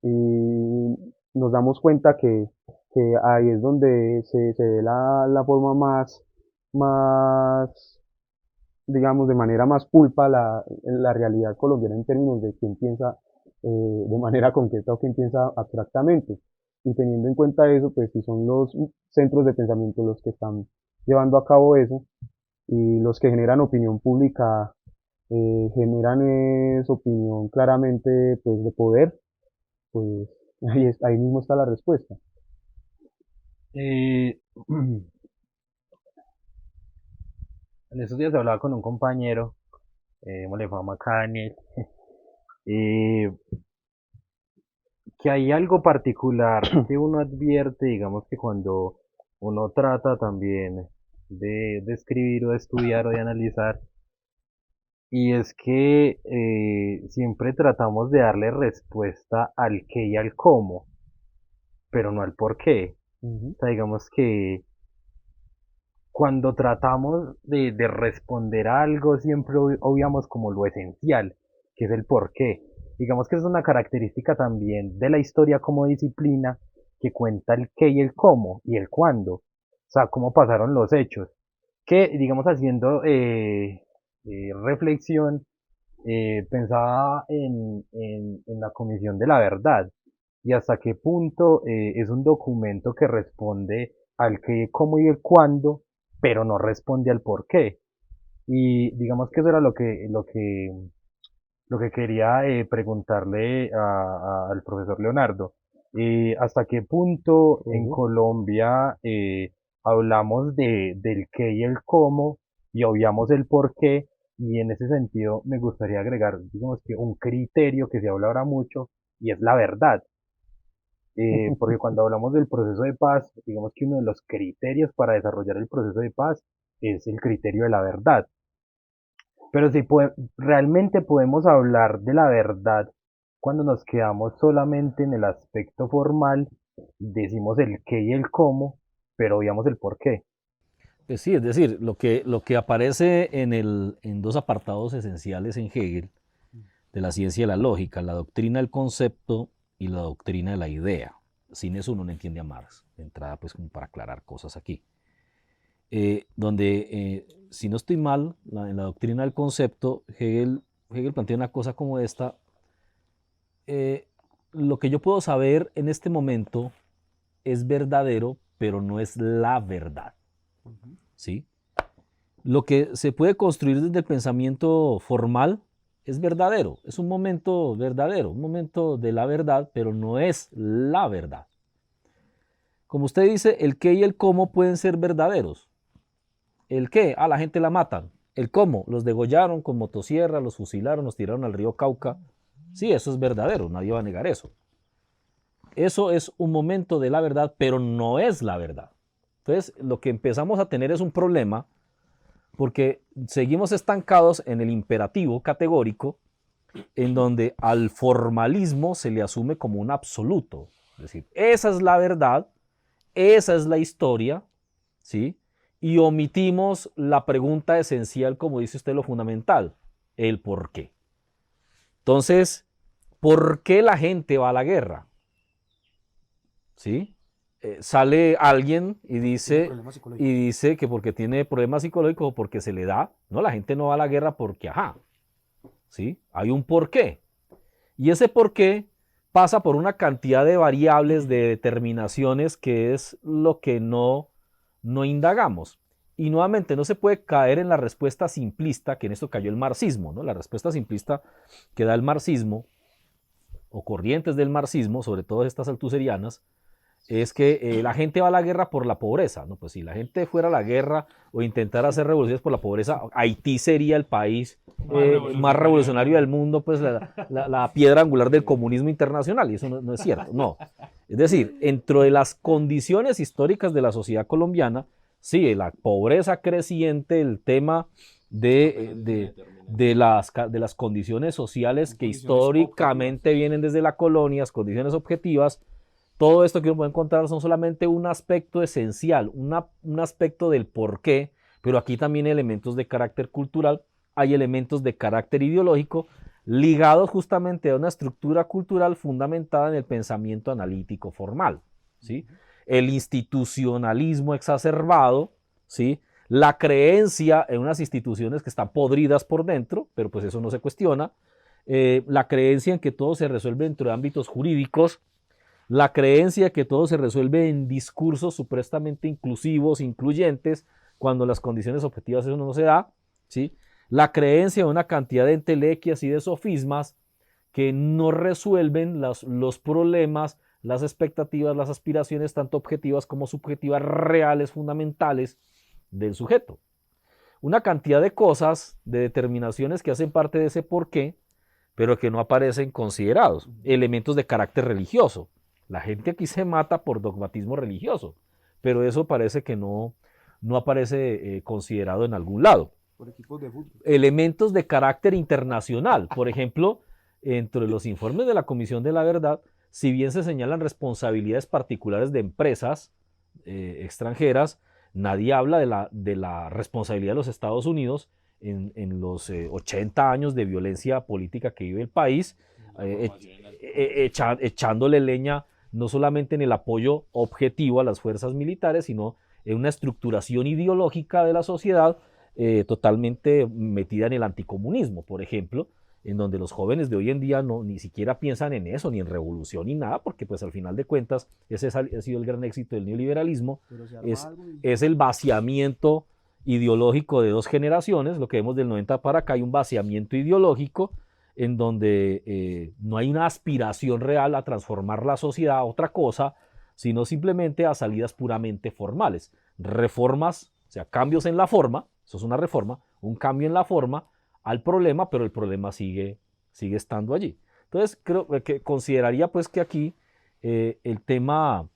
Speaker 2: y nos damos cuenta que ahí es donde se ve la forma más más, digamos, de manera más pulpa la realidad colombiana en términos de quién piensa de manera concreta o quién piensa abstractamente. Y teniendo en cuenta eso, pues si son los centros de pensamiento los que están llevando a cabo eso y los que generan opinión pública, generan esa opinión claramente pues de poder, pues ahí mismo está la respuesta.
Speaker 1: Eh, en esos días hablaba con un compañero, le fama Kanye, eh, que hay algo particular que uno advierte, digamos que cuando uno trata también de escribir o de estudiar o de analizar, y es que siempre tratamos de darle respuesta al qué y al cómo, pero no al por qué.
Speaker 2: Ujú.
Speaker 1: O sea, digamos que cuando tratamos de responder a algo, siempre obviamos como lo esencial, que es el por qué. Digamos que es una característica también de la historia como disciplina que cuenta el qué y el cómo y el cuándo. O sea, cómo pasaron los hechos. Que, digamos, haciendo reflexión, pensaba en la Comisión de la Verdad y hasta qué punto es un documento que responde al qué, cómo y el cuándo, pero no responde al por qué. Y digamos que eso era lo que quería preguntarle al profesor Leonardo. ¿Hasta qué punto en
Speaker 2: Ujú.
Speaker 1: Colombia hablamos del qué y el cómo y obviamos el por qué? Y en ese sentido me gustaría agregar, digamos que un criterio que se habla ahora mucho y es la verdad. Porque cuando hablamos del proceso de paz, digamos que uno de los criterios para desarrollar el proceso de paz es el criterio de la verdad. Pero si realmente podemos hablar de la verdad cuando nos quedamos solamente en el aspecto formal, decimos el qué y el cómo, pero obviamos el por qué.
Speaker 3: Pues sí, es decir, lo que aparece en dos apartados esenciales en Hegel, de la ciencia y la lógica, la doctrina del concepto y la doctrina de la idea. Sin eso uno no entiende a Marx. De entrada, pues como para aclarar cosas aquí. Si no estoy mal, en la doctrina del concepto, Hegel plantea una cosa como esta. eh, lo que yo puedo saber en este momento es verdadero, pero no es la verdad. ¿Sí? Lo que se puede construir desde el pensamiento formal es verdadero, es un momento verdadero, un momento de la verdad, pero no es la verdad. Como usted dice, el qué y el cómo pueden ser verdaderos. El qué, la gente la matan. El cómo, los degollaron con motosierra, los fusilaron, los tiraron al río Cauca. Sí, eso es verdadero, nadie va a negar eso. Eso es un momento de la verdad, pero no es la verdad. Entonces, lo que empezamos a tener es un problema porque seguimos estancados en el imperativo categórico, en donde al formalismo se le asume como un absoluto. Es decir, esa es la verdad, esa es la historia, ¿sí? Y omitimos la pregunta esencial, como dice usted, lo fundamental, el por qué. Entonces, ¿por qué la gente va a la guerra? ¿Sí? Sale alguien y dice que porque tiene problemas psicológicos o porque se le da. No, la gente no va a la guerra porque, ¿sí? Hay un porqué. Y ese porqué pasa por una cantidad de variables, de determinaciones, que es lo que no indagamos. Y nuevamente, no se puede caer en la respuesta simplista, que en esto cayó el marxismo, ¿no? La respuesta simplista que da el marxismo, o corrientes del marxismo, sobre todo estas altuserianas, es que la gente va a la guerra por la pobreza, ¿no? Pues si la gente fuera a la guerra o intentara hacer revoluciones por la pobreza, Haití sería el país más revolucionario del mundo, pues la piedra angular del comunismo internacional, y eso no es cierto, no. Es decir, dentro de las condiciones históricas de la sociedad colombiana, sí, la pobreza creciente, el tema de las condiciones sociales que históricamente vienen desde la colonia, las condiciones objetivas, todo esto que uno puede encontrar son solamente un aspecto esencial, un aspecto del por qué, pero aquí también hay elementos de carácter cultural, hay elementos de carácter ideológico ligados justamente a una estructura cultural fundamentada en el pensamiento analítico formal, ¿sí? El institucionalismo exacerbado, ¿sí? la creencia en unas instituciones que están podridas por dentro, pero pues eso no se cuestiona, la creencia en que todo se resuelve dentro de ámbitos jurídicos, la creencia que todo se resuelve en discursos supuestamente inclusivos, incluyentes, cuando las condiciones objetivas eso no se da, ¿sí? La creencia de una cantidad de entelequias y de sofismas que no resuelven los problemas, las expectativas, las aspiraciones, tanto objetivas como subjetivas, reales, fundamentales del sujeto. Una cantidad de cosas, de determinaciones que hacen parte de ese porqué, pero que no aparecen considerados. Elementos de carácter religioso. La gente aquí se mata por dogmatismo religioso, pero eso parece que no aparece considerado en algún lado.
Speaker 2: Por equipos de fútbol.
Speaker 3: Elementos de carácter internacional. Por ejemplo, entre los informes de la Comisión de la Verdad, si bien se señalan responsabilidades particulares de empresas extranjeras, nadie habla de la responsabilidad de los Estados Unidos en los 80 años de violencia política que vive el país, echándole leña no solamente en el apoyo objetivo a las fuerzas militares, sino en una estructuración ideológica de la sociedad totalmente metida en el anticomunismo, por ejemplo, en donde los jóvenes de hoy en día ni siquiera piensan en eso, ni en revolución, ni nada, porque pues al final de cuentas ese ha sido el gran éxito del neoliberalismo, es el vaciamiento ideológico de 2 generaciones, lo que vemos del 90 para acá, hay un vaciamiento ideológico en donde no hay una aspiración real a transformar la sociedad a otra cosa, sino simplemente a salidas puramente formales. Reformas, o sea, cambios en la forma, eso es una reforma, un cambio en la forma al problema, pero el problema sigue estando allí. Entonces, creo que consideraría pues que aquí el tema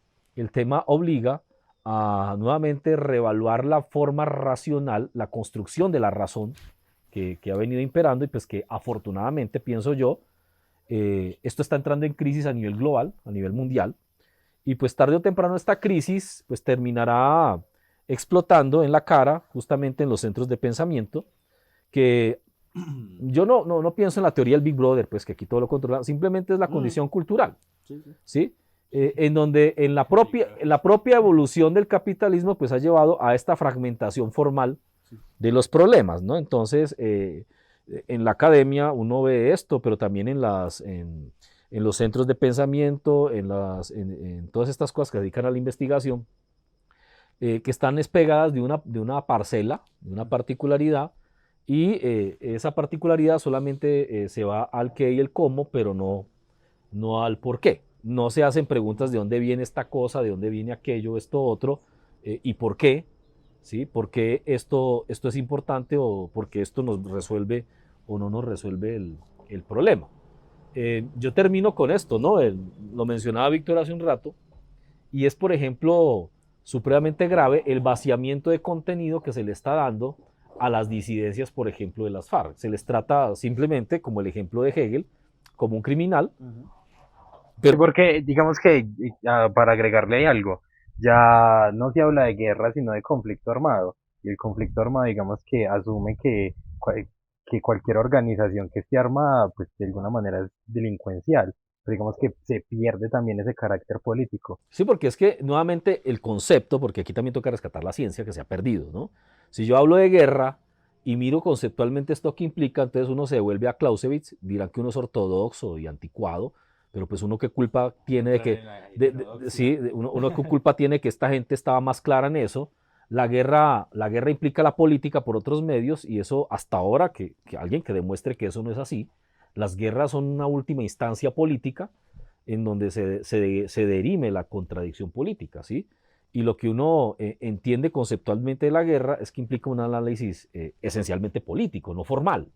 Speaker 3: obliga a nuevamente reevaluar la forma racional, la construcción de la razón que ha venido imperando y pues que afortunadamente, pienso yo, esto está entrando en crisis a nivel global, a nivel mundial, y pues tarde o temprano esta crisis pues terminará explotando en la cara, justamente en los centros de pensamiento, que yo no pienso en la teoría del Big Brother, pues que aquí todo lo controla, simplemente es la condición cultural, ¿sí? En donde en la propia evolución del capitalismo pues ha llevado a esta fragmentación formal de los problemas, ¿no? Entonces, en la academia uno ve esto, pero también en los centros de pensamiento, en todas estas cosas que se dedican a la investigación, que están despegadas de una parcela, de una particularidad, y esa particularidad solamente se va al qué y el cómo, pero no al por qué. No se hacen preguntas de dónde viene esta cosa, de dónde viene aquello, esto otro, y por qué, ¿sí? ¿Por qué esto es importante o por qué esto nos resuelve o no nos resuelve el problema? Yo termino con esto, ¿no? Lo mencionaba Víctor hace un rato, y es, por ejemplo, supremamente grave el vaciamiento de contenido que se le está dando a las disidencias, por ejemplo, de las FARC. Se les trata simplemente, como el ejemplo de Hegel, como un criminal.
Speaker 1: Pero porque, digamos que, para agregarle ahí algo, ya no se habla de guerra, sino de conflicto armado. Y el conflicto armado, digamos que asume que cualquier organización que esté armada, pues de alguna manera es delincuencial. Pero digamos que se pierde también ese carácter político.
Speaker 3: Sí, porque es que nuevamente el concepto, porque aquí también toca rescatar la ciencia que se ha perdido, ¿no? Si yo hablo de guerra y miro conceptualmente esto que implica, entonces uno se devuelve a Clausewitz, dirán que uno es ortodoxo y anticuado, pero pues uno qué culpa tiene de que, uno qué culpa tiene que esta gente estaba más clara en eso. La guerra implica la política por otros medios y eso hasta ahora, que alguien que demuestre que eso no es así. Las guerras son una última instancia política en donde se derime la contradicción política, ¿sí? Y lo que uno entiende conceptualmente de la guerra es que implica un análisis esencialmente político, no formal.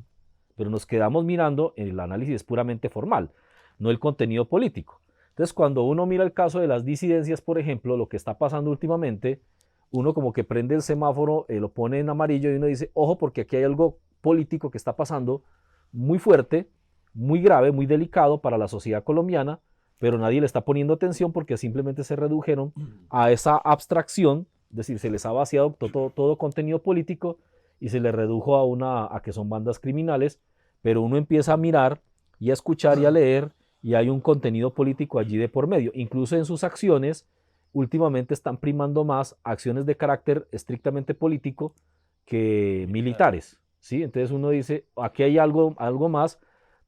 Speaker 3: Pero nos quedamos mirando, el análisis es puramente formal, no el contenido político. Entonces, cuando uno mira el caso de las disidencias, por ejemplo, lo que está pasando últimamente, uno como que prende el semáforo, lo pone en amarillo y uno dice, ojo, porque aquí hay algo político que está pasando muy fuerte, muy grave, muy delicado para la sociedad colombiana, pero nadie le está poniendo atención porque simplemente se redujeron a esa abstracción, es decir, se les ha vaciado todo contenido político y se les redujo a que son bandas criminales, pero uno empieza a mirar y a escuchar y a leer y hay un contenido político allí de por medio, incluso en sus acciones últimamente están primando más acciones de carácter estrictamente político que militares, ¿sí? Entonces uno dice, aquí hay algo más,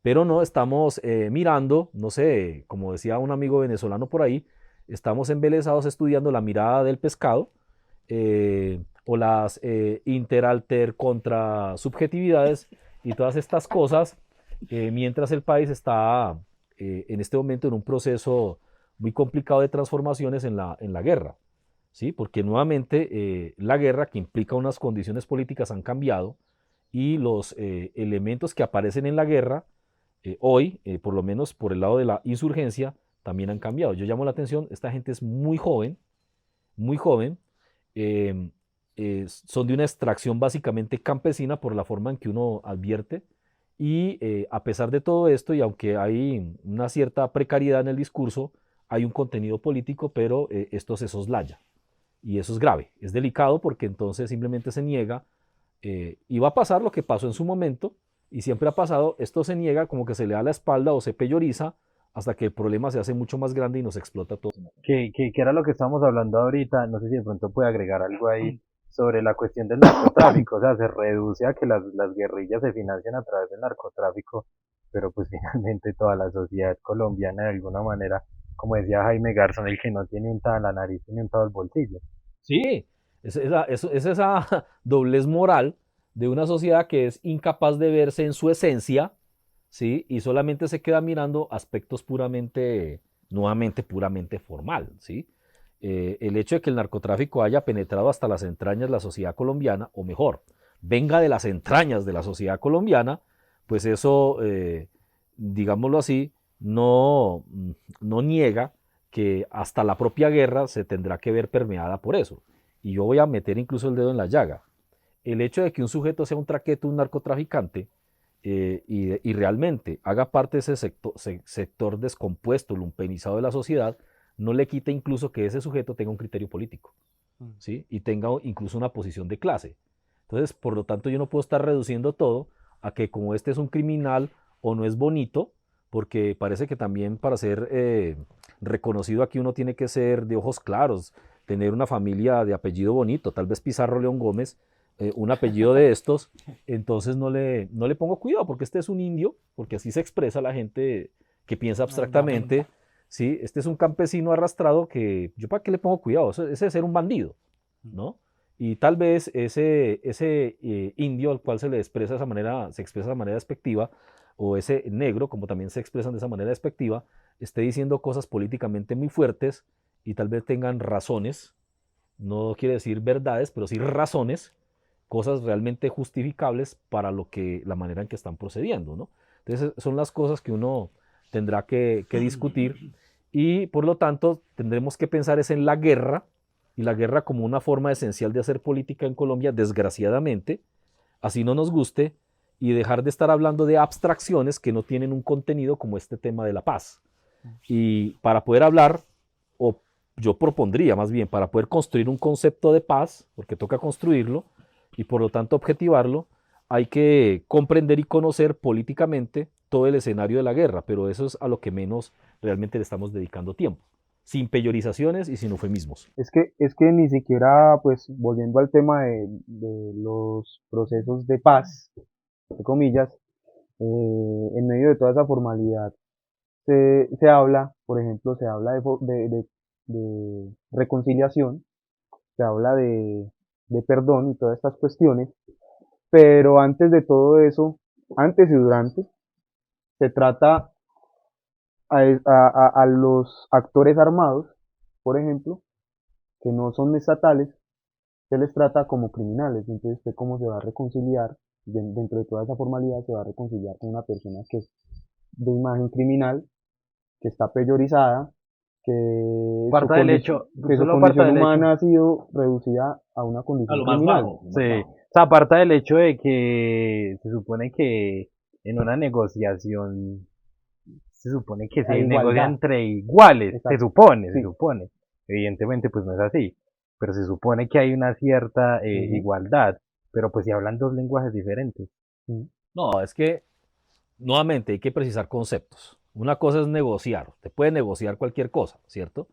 Speaker 3: pero no, estamos mirando, no sé, como decía un amigo venezolano por ahí, estamos embelesados estudiando la mirada del pescado, o las interalter contra subjetividades y todas estas cosas, mientras el país está en este momento en un proceso muy complicado de transformaciones en la guerra, ¿sí? Porque nuevamente la guerra, que implica unas condiciones políticas, han cambiado y los elementos que aparecen en la guerra hoy, por lo menos por el lado de la insurgencia, también han cambiado. Yo llamo la atención, esta gente es muy joven, eh, son de una extracción básicamente campesina por la forma en que uno advierte, y a pesar de todo esto, y aunque hay una cierta precariedad en el discurso, hay un contenido político, pero esto se soslaya. Y eso es grave, es delicado, porque entonces simplemente se niega, y va a pasar lo que pasó en su momento, y siempre ha pasado, esto se niega, como que se le da la espalda o se peyoriza, hasta que el problema se hace mucho más grande y nos explota todo.
Speaker 1: Que era lo que estábamos hablando ahorita, no sé si de pronto puede agregar algo ahí sobre la cuestión del narcotráfico, o sea, se reduce a que las guerrillas se financian a través del narcotráfico, pero pues finalmente toda la sociedad colombiana de alguna manera, como decía Jaime Garzón, el que no tiene untada la nariz tiene untado el bolsillo.
Speaker 3: Sí, es esa doblez moral de una sociedad que es incapaz de verse en su esencia, ¿sí? Y solamente se queda mirando aspectos puramente, nuevamente puramente formal, ¿sí? El hecho de que el narcotráfico haya penetrado hasta las entrañas de la sociedad colombiana, o mejor, venga de las entrañas de la sociedad colombiana, pues eso, digámoslo así, no niega que hasta la propia guerra se tendrá que ver permeada por eso. Y yo voy a meter incluso el dedo en la llaga. El hecho de que un sujeto sea un traqueto, un narcotraficante, y realmente haga parte de ese sector descompuesto, lumpenizado de la sociedad, no le quita incluso que ese sujeto tenga un criterio político, ¿sí? Y tenga incluso una posición de clase. Entonces, por lo tanto, yo no puedo estar reduciendo todo a que como este es un criminal o no es bonito, porque parece que también para ser reconocido aquí uno tiene que ser de ojos claros, tener una familia de apellido bonito, tal vez Pizarro León Gómez, un apellido de estos, entonces no le pongo cuidado, porque este es un indio, porque así se expresa la gente que piensa abstractamente, ¿sí? Este es un campesino arrastrado que yo para qué le pongo cuidado, ese es ser un bandido, ¿no? Y tal vez ese indio al cual se le expresa de esa manera, se expresa de manera despectiva, o ese negro, como también se expresan de esa manera despectiva, esté diciendo cosas políticamente muy fuertes y tal vez tengan razones, no quiere decir verdades, pero sí razones, cosas realmente justificables para la manera en que están procediendo, ¿no? Entonces son las cosas que uno tendrá que discutir, y por lo tanto tendremos que pensar es en la guerra, y la guerra como una forma esencial de hacer política en Colombia, desgraciadamente, así no nos guste, y dejar de estar hablando de abstracciones que no tienen un contenido como este tema de la paz. Y para poder hablar, o yo propondría más bien, para poder construir un concepto de paz, porque toca construirlo, y por lo tanto objetivarlo, hay que comprender y conocer políticamente todo el escenario de la guerra, pero eso es a lo que menos realmente le estamos dedicando tiempo, sin peyorizaciones y sin eufemismos.
Speaker 2: Es que ni siquiera, pues, volviendo al tema de los procesos de paz, entre comillas, en medio de toda esa formalidad, se habla, por ejemplo, se habla de reconciliación, se habla de perdón y todas estas cuestiones, pero antes de todo eso, antes y durante, se trata a los actores armados, por ejemplo, que no son estatales, se les trata como criminales. Entonces, ¿usted cómo se va a reconciliar? Dentro de toda esa formalidad, se va a reconciliar con una persona que es de imagen criminal, que está peyorizada, que su,
Speaker 1: Parta del hecho,
Speaker 2: que su
Speaker 1: solo parta
Speaker 2: condición
Speaker 1: del hecho.
Speaker 2: humana ha sido reducida a una
Speaker 3: A
Speaker 2: condición
Speaker 3: lo más
Speaker 2: criminal.
Speaker 3: bajo.
Speaker 1: Sí, o sea, parta del hecho de que se supone que en una negociación se supone que
Speaker 2: A
Speaker 1: se negocia
Speaker 2: igualdad.
Speaker 1: entre iguales,
Speaker 2: Exacto.
Speaker 1: se
Speaker 2: Sí.
Speaker 1: supone. Evidentemente, pues no es así, pero se supone que hay una cierta
Speaker 2: Ujú.
Speaker 1: igualdad, pero pues si hablan dos lenguajes diferentes.
Speaker 2: Ujú.
Speaker 3: No, es que nuevamente hay que precisar conceptos. Una cosa es negociar, te puede negociar cualquier cosa, ¿cierto?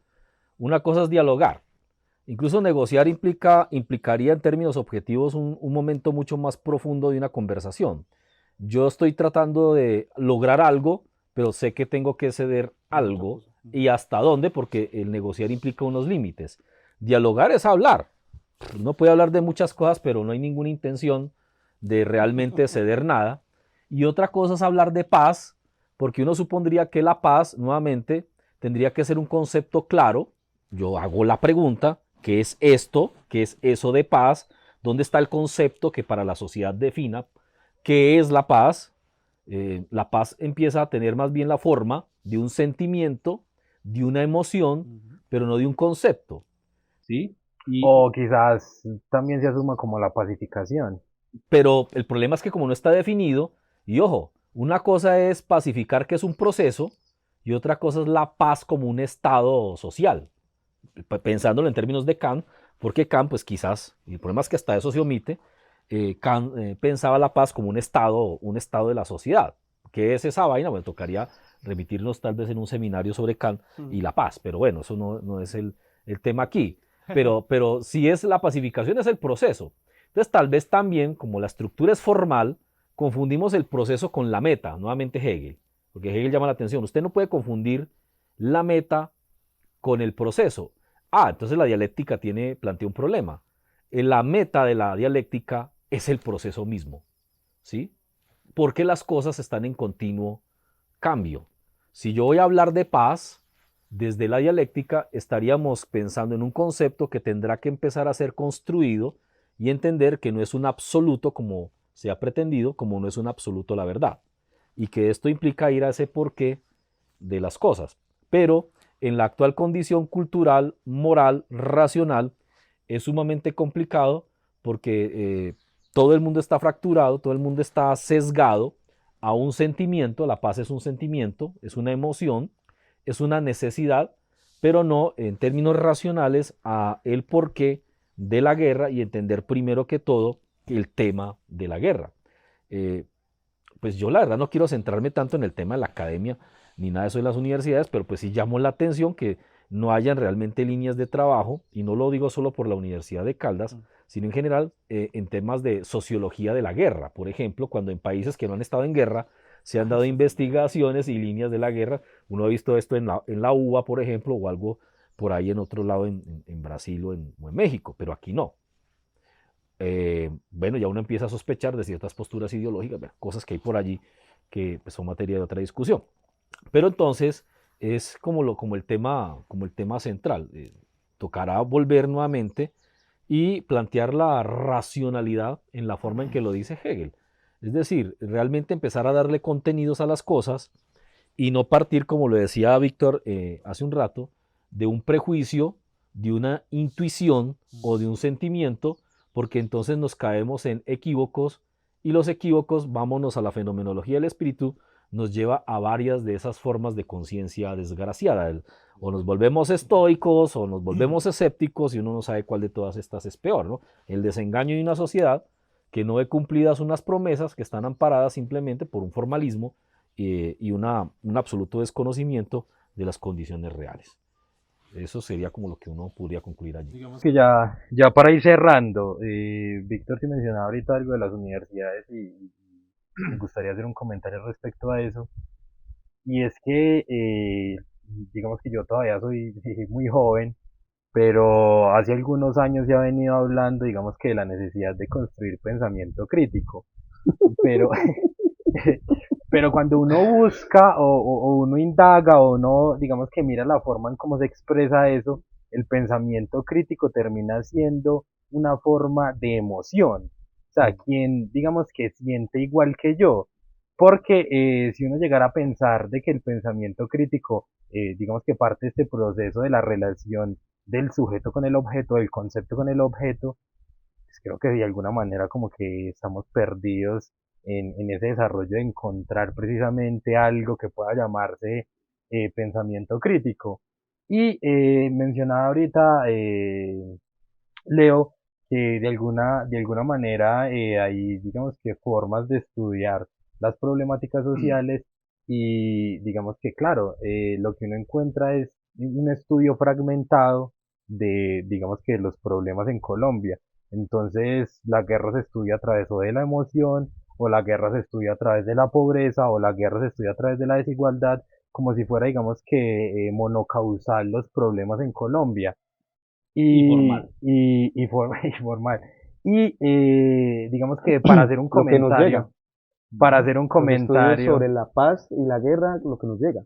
Speaker 3: Una cosa es dialogar. Incluso negociar implicaría en términos objetivos un momento mucho más profundo de una conversación. Yo estoy tratando de lograr algo, pero sé que tengo que ceder algo. ¿Y hasta dónde? Porque el negociar implica unos límites. Dialogar es hablar. Uno puede hablar de muchas cosas, pero no hay ninguna intención de realmente ceder nada. Y otra cosa es hablar de paz, porque uno supondría que la paz, nuevamente, tendría que ser un concepto claro. Yo hago la pregunta, ¿qué es esto? ¿Qué es eso de paz? ¿Dónde está el concepto que para la sociedad defina qué es la paz? La paz empieza a tener más bien la forma de un sentimiento, de una emoción, pero no de un concepto, ¿sí?
Speaker 1: O quizás también se asuma como la pacificación.
Speaker 3: Pero el problema es que como no está definido, y ojo, una cosa es pacificar, que es un proceso, y otra cosa es la paz como un estado social, pensándolo en términos de Kant, porque Kant, pues quizás, y el problema es que hasta eso se omite, Kant pensaba la paz como un estado de la sociedad. ¿Qué es esa vaina? Bueno, tocaría remitirnos tal vez en un seminario sobre Kant y la paz, pero bueno, eso no es el tema aquí. Pero si es la pacificación, es el proceso. Entonces, tal vez también, como la estructura es formal, confundimos el proceso con la meta, nuevamente Hegel, porque Hegel llama la atención. Usted no puede confundir la meta con el proceso. Entonces la dialéctica plantea un problema. La meta de la dialéctica es el proceso mismo, ¿sí? Porque las cosas están en continuo cambio. Si yo voy a hablar de paz, desde la dialéctica estaríamos pensando en un concepto que tendrá que empezar a ser construido y entender que no es un absoluto como se ha pretendido, como no es un absoluto la verdad. Y que esto implica ir a ese porqué de las cosas. Pero en la actual condición cultural, moral, racional, es sumamente complicado porque todo el mundo está fracturado, todo el mundo está sesgado a un sentimiento. La paz es un sentimiento, es una emoción, es una necesidad, pero no en términos racionales a el porqué de la guerra y entender primero que todo el tema de la guerra. Eh, pues yo la verdad no quiero centrarme tanto en el tema de la academia ni nada de eso de las universidades, pero pues sí llamó la atención que no hayan realmente líneas de trabajo, y no lo digo solo por la Universidad de Caldas, sino en general en temas de sociología de la guerra, por ejemplo, cuando en países que no han estado en guerra se han dado investigaciones y líneas de la guerra. Uno ha visto esto en la UBA, por ejemplo, o algo por ahí en otro lado, en Brasil o en México, pero aquí no. Bueno, ya uno empieza a sospechar de ciertas posturas ideológicas, cosas que hay por allí que pues, son materia de otra discusión. Pero entonces es como el tema central. Tocará volver nuevamente y plantear la racionalidad en la forma en que lo dice Hegel. Es decir, realmente empezar a darle contenidos a las cosas y no partir, como lo decía Víctor hace un rato, de un prejuicio, de una intuición o de un sentimiento, porque entonces nos caemos en equívocos, y los equívocos, vámonos a la fenomenología del espíritu, nos lleva a varias de esas formas de conciencia desgraciada. O nos volvemos estoicos o nos volvemos escépticos, y uno no sabe cuál de todas estas es peor, ¿no? El desengaño de una sociedad que no ve cumplidas unas promesas que están amparadas simplemente por un formalismo y un absoluto desconocimiento de las condiciones reales. Eso sería como lo que uno podría concluir allí.
Speaker 1: Digamos que ya para ir cerrando, Víctor te mencionaba ahorita algo de las universidades y me gustaría hacer un comentario respecto a eso. Y es que, digamos que yo todavía soy muy joven, pero hace algunos años ya he venido hablando, digamos que de la necesidad de construir pensamiento crítico. Pero, pero cuando uno busca o uno indaga o uno, digamos que mira la forma en cómo se expresa eso, el pensamiento crítico termina siendo una forma de emoción. O sea, quien, digamos que siente igual que yo. Porque si uno llegara a pensar de que el pensamiento crítico, digamos que parte de este proceso de la relación del sujeto con el objeto, del concepto con el objeto, pues creo que de alguna manera como que estamos perdidos en ese desarrollo de encontrar precisamente algo que pueda llamarse pensamiento crítico. Y mencionaba ahorita, Leo, que de alguna manera hay, digamos que formas de estudiar las problemáticas sociales y digamos que, claro, lo que uno encuentra es un estudio fragmentado de, digamos que los problemas en Colombia. Entonces, la guerra se estudia a través o de la emoción, o la guerra se estudia a través de la pobreza, o la guerra se estudia a través de la desigualdad, como si fuera, digamos que, monocausal los problemas en Colombia.
Speaker 3: Y
Speaker 1: Y formal. Y digamos que para hacer un
Speaker 2: Lo que nos llega,
Speaker 1: comentario, para hacer un
Speaker 2: los estudios
Speaker 1: comentario,
Speaker 2: sobre la paz y la guerra, lo que nos llega.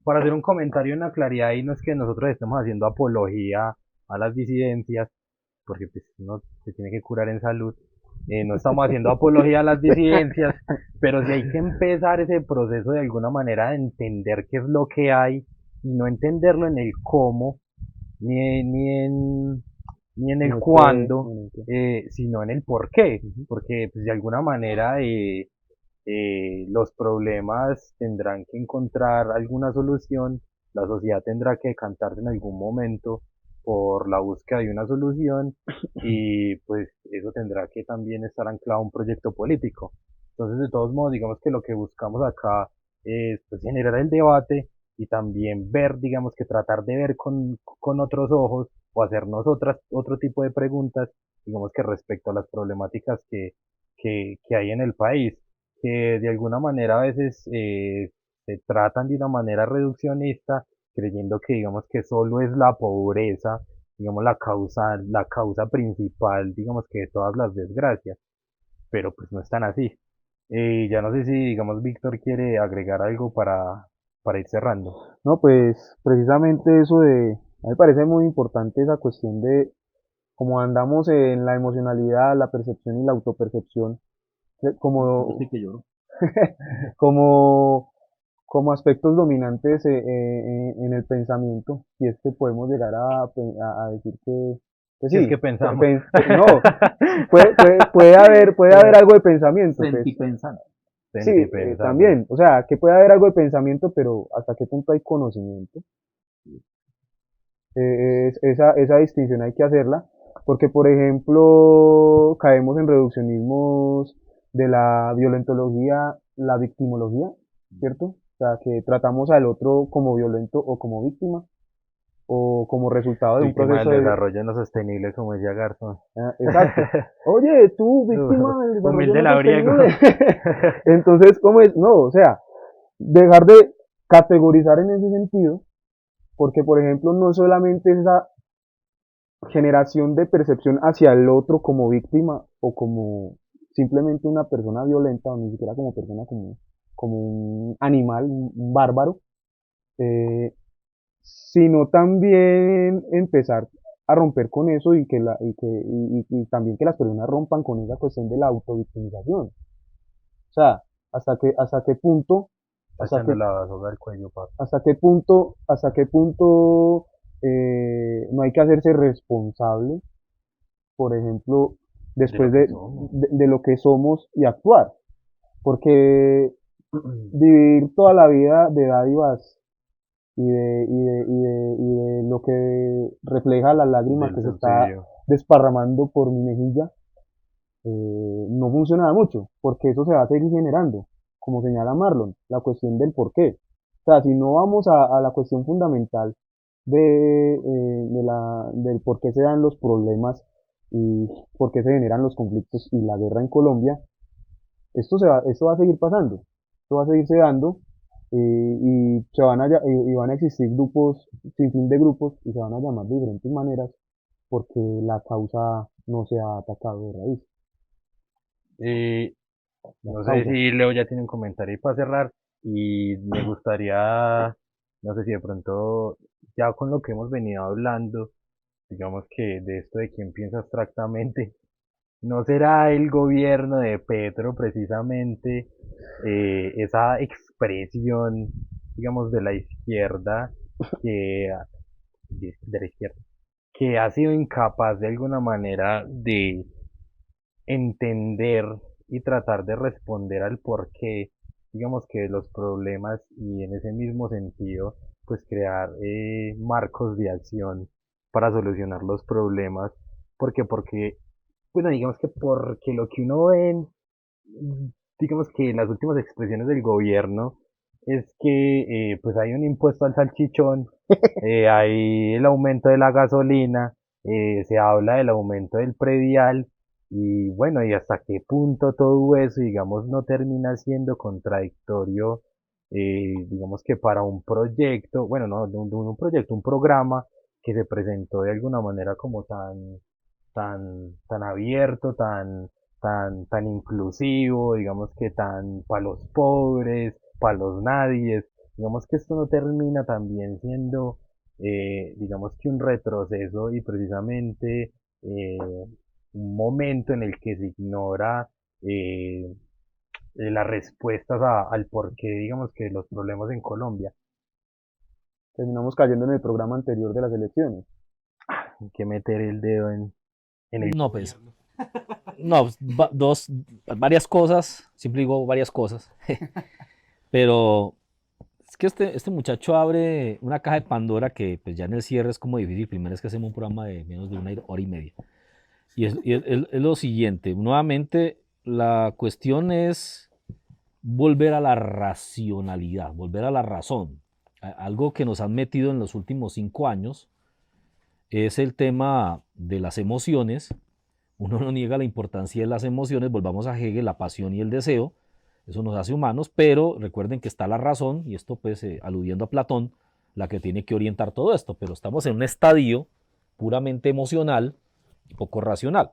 Speaker 1: para hacer un comentario en la claridad, y no es que nosotros estemos haciendo apología a las disidencias, porque pues uno se tiene que curar en salud, no estamos haciendo apología a las disidencias, pero sí hay que empezar ese proceso de alguna manera de entender qué es lo que hay y no entenderlo en el cómo, ni, ni en, ni en
Speaker 2: En
Speaker 1: el
Speaker 2: el que,
Speaker 1: cuándo,
Speaker 2: en el que.
Speaker 1: sino en el por qué,
Speaker 2: Ujú.
Speaker 1: porque pues, de alguna manera los problemas tendrán que encontrar alguna solución, la sociedad tendrá que decantarse en algún momento por la búsqueda de una solución y pues eso tendrá que también estar anclado a un proyecto político. Entonces, de todos modos, digamos que lo que buscamos acá es pues, generar el debate y también ver, digamos que tratar de ver con otros ojos o hacernos otro tipo de preguntas, digamos que respecto a las problemáticas que hay en el país, que de alguna manera a veces se tratan de una manera reduccionista, creyendo que digamos que solo es la pobreza, digamos la causa principal, digamos que de todas las desgracias, pero pues no es tan así. Ya no sé si, digamos, Víctor quiere agregar algo para ir cerrando.
Speaker 2: No, pues precisamente eso de, a mí me parece muy importante esa cuestión de cómo andamos en la emocionalidad, la percepción y la autopercepción, como,
Speaker 3: Que lloro.
Speaker 2: como, como aspectos dominantes en el pensamiento, y es que podemos llegar a decir que
Speaker 1: Si es
Speaker 2: sí,
Speaker 1: que pensamos.
Speaker 2: no, puede haber algo de pensamiento, pues
Speaker 3: Sentipensando.
Speaker 2: sí,
Speaker 1: Sentí pensando.
Speaker 2: también, o sea, que puede haber algo de pensamiento, pero ¿hasta qué punto hay conocimiento? Esa distinción hay que hacerla, porque por ejemplo caemos en reduccionismos de la violentología, la victimología, ¿cierto? O sea, que tratamos al otro como violento o como víctima, o como resultado de un
Speaker 1: Víctima
Speaker 2: proceso
Speaker 1: del
Speaker 2: de...
Speaker 1: desarrollo no sostenible, como decía Garzón.
Speaker 2: Exacto. Oye, tú, víctima del desarrollo
Speaker 1: Humilde
Speaker 2: no
Speaker 1: labriego.
Speaker 2: sostenible. Entonces, ¿cómo es? No, o sea, dejar de categorizar en ese sentido, porque por ejemplo no solamente esa generación de percepción hacia el otro como víctima o como simplemente una persona violenta o ni siquiera como persona, como un animal, un bárbaro, eh, sino también empezar a romper con eso y también que las personas rompan con esa cuestión de la autovictimización. O sea, hasta qué punto, hasta
Speaker 1: Echando
Speaker 2: qué,
Speaker 1: la soga al cuello, papi.
Speaker 2: hasta qué punto no hay que hacerse responsable, por ejemplo,
Speaker 1: De lo
Speaker 2: después
Speaker 1: que somos.
Speaker 2: de lo que somos y actuar. Porque vivir toda la vida de dádivas y de lo que refleja la lágrima
Speaker 1: Del
Speaker 2: que se está
Speaker 1: subsidio.
Speaker 2: desparramando por mi mejilla, no funciona mucho, porque eso se va a seguir generando, como señala Marlon, la cuestión del por qué. O sea, si no vamos a la cuestión fundamental del por qué se dan los problemas y por qué se generan los conflictos y la guerra en Colombia, esto va a seguir pasando, esto va a seguirse dando y van a existir grupos, sin fin de grupos, y se van a llamar de diferentes maneras porque la causa no se ha atacado de raíz.
Speaker 1: Y
Speaker 2: La
Speaker 1: no sé
Speaker 2: causa.
Speaker 1: si Leo ya tiene un comentario ahí para cerrar. Y me gustaría, no sé si de pronto, ya con lo que hemos venido hablando, digamos que de esto de quién piensa abstractamente, ¿no será el gobierno de Petro precisamente esa expresión, digamos, de la izquierda que, de la izquierda, que ha sido incapaz de alguna manera de entender y tratar de responder al porqué, digamos que de los problemas y en ese mismo sentido, pues crear marcos de acción para solucionar los problemas? Porque, bueno, digamos que porque lo que uno ve, digamos que las últimas expresiones del gobierno es que pues hay un impuesto al salchichón, hay el aumento de la gasolina, se habla del aumento del predial y bueno, y hasta qué punto todo eso, digamos, no termina siendo contradictorio, digamos que para un proyecto, bueno, no, un proyecto, un programa que se presentó de alguna manera como tan abierto, tan inclusivo, digamos que tan para los pobres, para los nadies, digamos que esto no termina también siendo, digamos que un retroceso y precisamente un momento en el que se ignora las respuestas al porqué, digamos que los problemas en Colombia.
Speaker 2: Terminamos cayendo en el programa anterior de las elecciones.
Speaker 1: Hay que meter el dedo en el
Speaker 3: No, pues, no, varias cosas, siempre digo varias cosas, pero es que este muchacho abre una caja de Pandora que pues ya en el cierre es como difícil. Primero es que hacemos un programa de menos de una hora y media. Es lo siguiente, nuevamente la cuestión es volver a la racionalidad, volver a la razón. Algo que nos han metido en los últimos 5 años es el tema de las emociones. Uno no niega la importancia de las emociones, volvamos a Hegel, la pasión y el deseo, eso nos hace humanos, pero recuerden que está la razón, y esto pues aludiendo a Platón, la que tiene que orientar todo esto, pero estamos en un estadio puramente emocional y poco racional.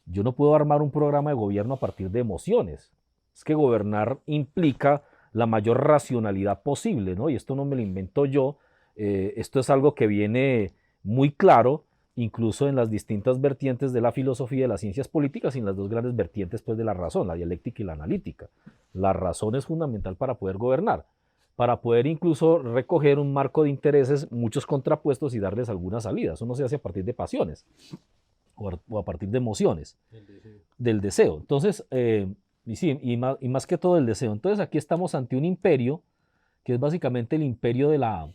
Speaker 3: Yo no puedo armar un programa de gobierno a partir de emociones. Es que gobernar implica la mayor racionalidad posible, ¿no? Y esto no me lo invento yo, esto es algo que viene muy claro, incluso en las distintas vertientes de la filosofía y de las ciencias políticas, y en las dos grandes vertientes pues, de la razón, la dialéctica y la analítica. La razón es fundamental para poder gobernar, para poder incluso recoger un marco de intereses, muchos contrapuestos y darles alguna salida. Eso no se hace a partir de pasiones o a partir de emociones, del deseo. Entonces, y más que todo el deseo. Entonces aquí estamos ante un imperio que es básicamente el imperio de la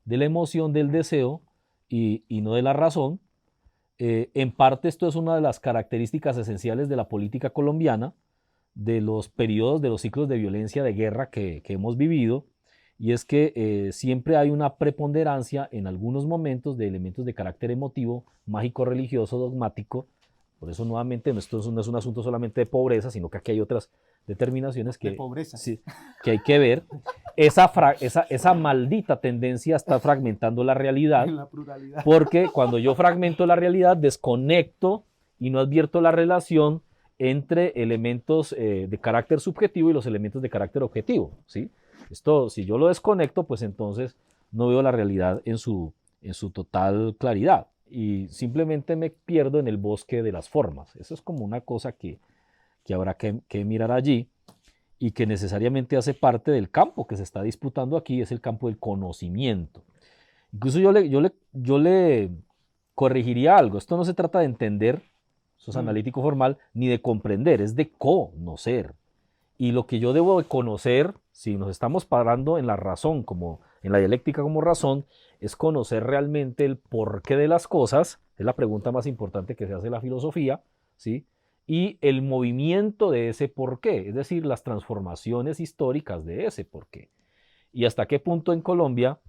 Speaker 3: emoción, del deseo y no de la razón. En parte esto es una de las características esenciales de la política colombiana, de los periodos, de los ciclos de violencia, de guerra que hemos vivido, y es que siempre hay una preponderancia en algunos momentos de elementos de carácter emotivo, mágico, religioso, dogmático. Por eso nuevamente esto no es un asunto solamente de pobreza, sino que aquí hay otras determinaciones que, sí, que hay que ver. Esa maldita tendencia está fragmentando la realidad, porque cuando yo fragmento la realidad desconecto y no advierto la relación entre elementos de carácter subjetivo y los elementos de carácter objetivo, ¿sí? Esto, si yo lo desconecto, pues entonces no veo la realidad en su total claridad y simplemente me pierdo en el bosque de las formas. Eso es como una cosa que habrá que mirar allí y que necesariamente hace parte del campo que se está disputando aquí, es el campo del conocimiento. Incluso yo le corregiría algo. Esto no se trata de entender, eso es analítico formal, ni de comprender, es de conocer. Y lo que yo debo de conocer, si nos estamos parando en la razón, como en la dialéctica como razón, es conocer realmente el porqué de las cosas, es la pregunta más importante que se hace en la filosofía, ¿sí? Y el movimiento de ese porqué, es decir, las transformaciones históricas de ese porqué. Y hasta qué punto en Colombia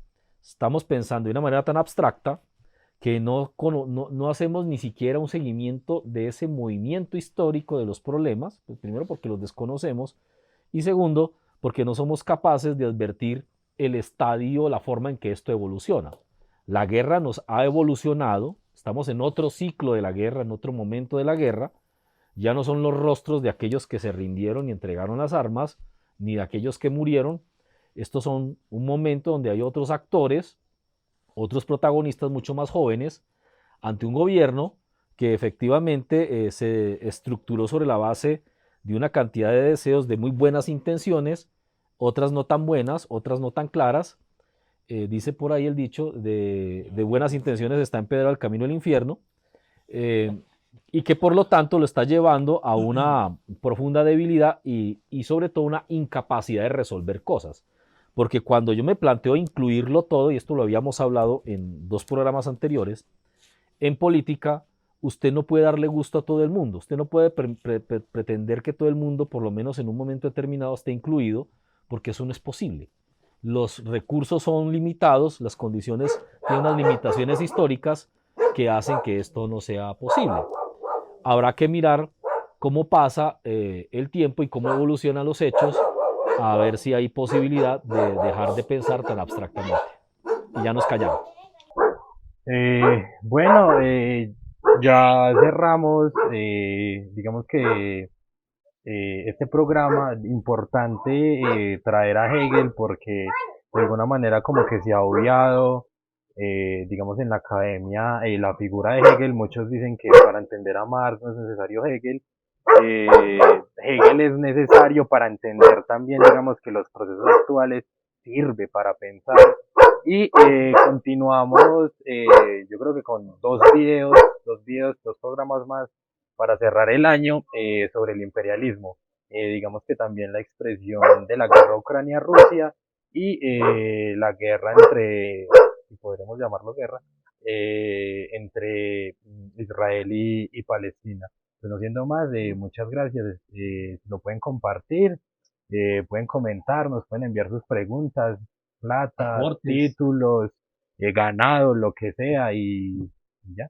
Speaker 3: estamos pensando de una manera tan abstracta que no hacemos ni siquiera un seguimiento de ese movimiento histórico de los problemas, pues primero porque los desconocemos y segundo porque no somos capaces de advertir el estadio, la forma en que esto evoluciona. La guerra nos ha evolucionado, estamos en otro ciclo de la guerra, en otro momento de la guerra, ya no son los rostros de aquellos que se rindieron y entregaron las armas, ni de aquellos que murieron. Estos son un momento donde hay otros actores, otros protagonistas mucho más jóvenes, ante un gobierno que efectivamente se estructuró sobre la base de una cantidad de deseos, de muy buenas intenciones, otras no tan buenas, otras no tan claras. Dice por ahí el dicho, de buenas intenciones está empedrado el camino del infierno, y que por lo tanto lo está llevando a una profunda debilidad y sobre todo una incapacidad de resolver cosas. Porque cuando yo me planteo incluirlo todo, y esto lo habíamos hablado en 2 programas anteriores, en política usted no puede darle gusto a todo el mundo, usted no puede pretender que todo el mundo, por lo menos en un momento determinado, esté incluido, porque eso no es posible. los recursos son limitados, las condiciones tienen unas limitaciones históricas que hacen que esto no sea posible. Habrá que mirar cómo pasa el tiempo y cómo evolucionan los hechos, a ver si hay posibilidad de dejar de pensar tan abstractamente. Y ya nos callamos.
Speaker 1: Bueno, ya cerramos, digamos que este programa importante traer a Hegel porque de alguna manera como que se ha obviado, digamos en la academia, la figura de Hegel. Muchos dicen que para entender a Marx no es necesario Hegel. Eh, Hegel es necesario para entender también, digamos, que los procesos actuales sirve para pensar. Y continuamos, yo creo que con dos programas más para cerrar el año sobre el imperialismo. Digamos que también la expresión de la guerra Ucrania-Rusia y la guerra entre, si podremos llamarlo guerra, entre Israel y Palestina. Pues no siendo más, muchas gracias. Lo pueden compartir, pueden comentar, nos pueden enviar sus preguntas, plata,
Speaker 3: Aportes.
Speaker 1: títulos, ganado, lo que sea, y ya.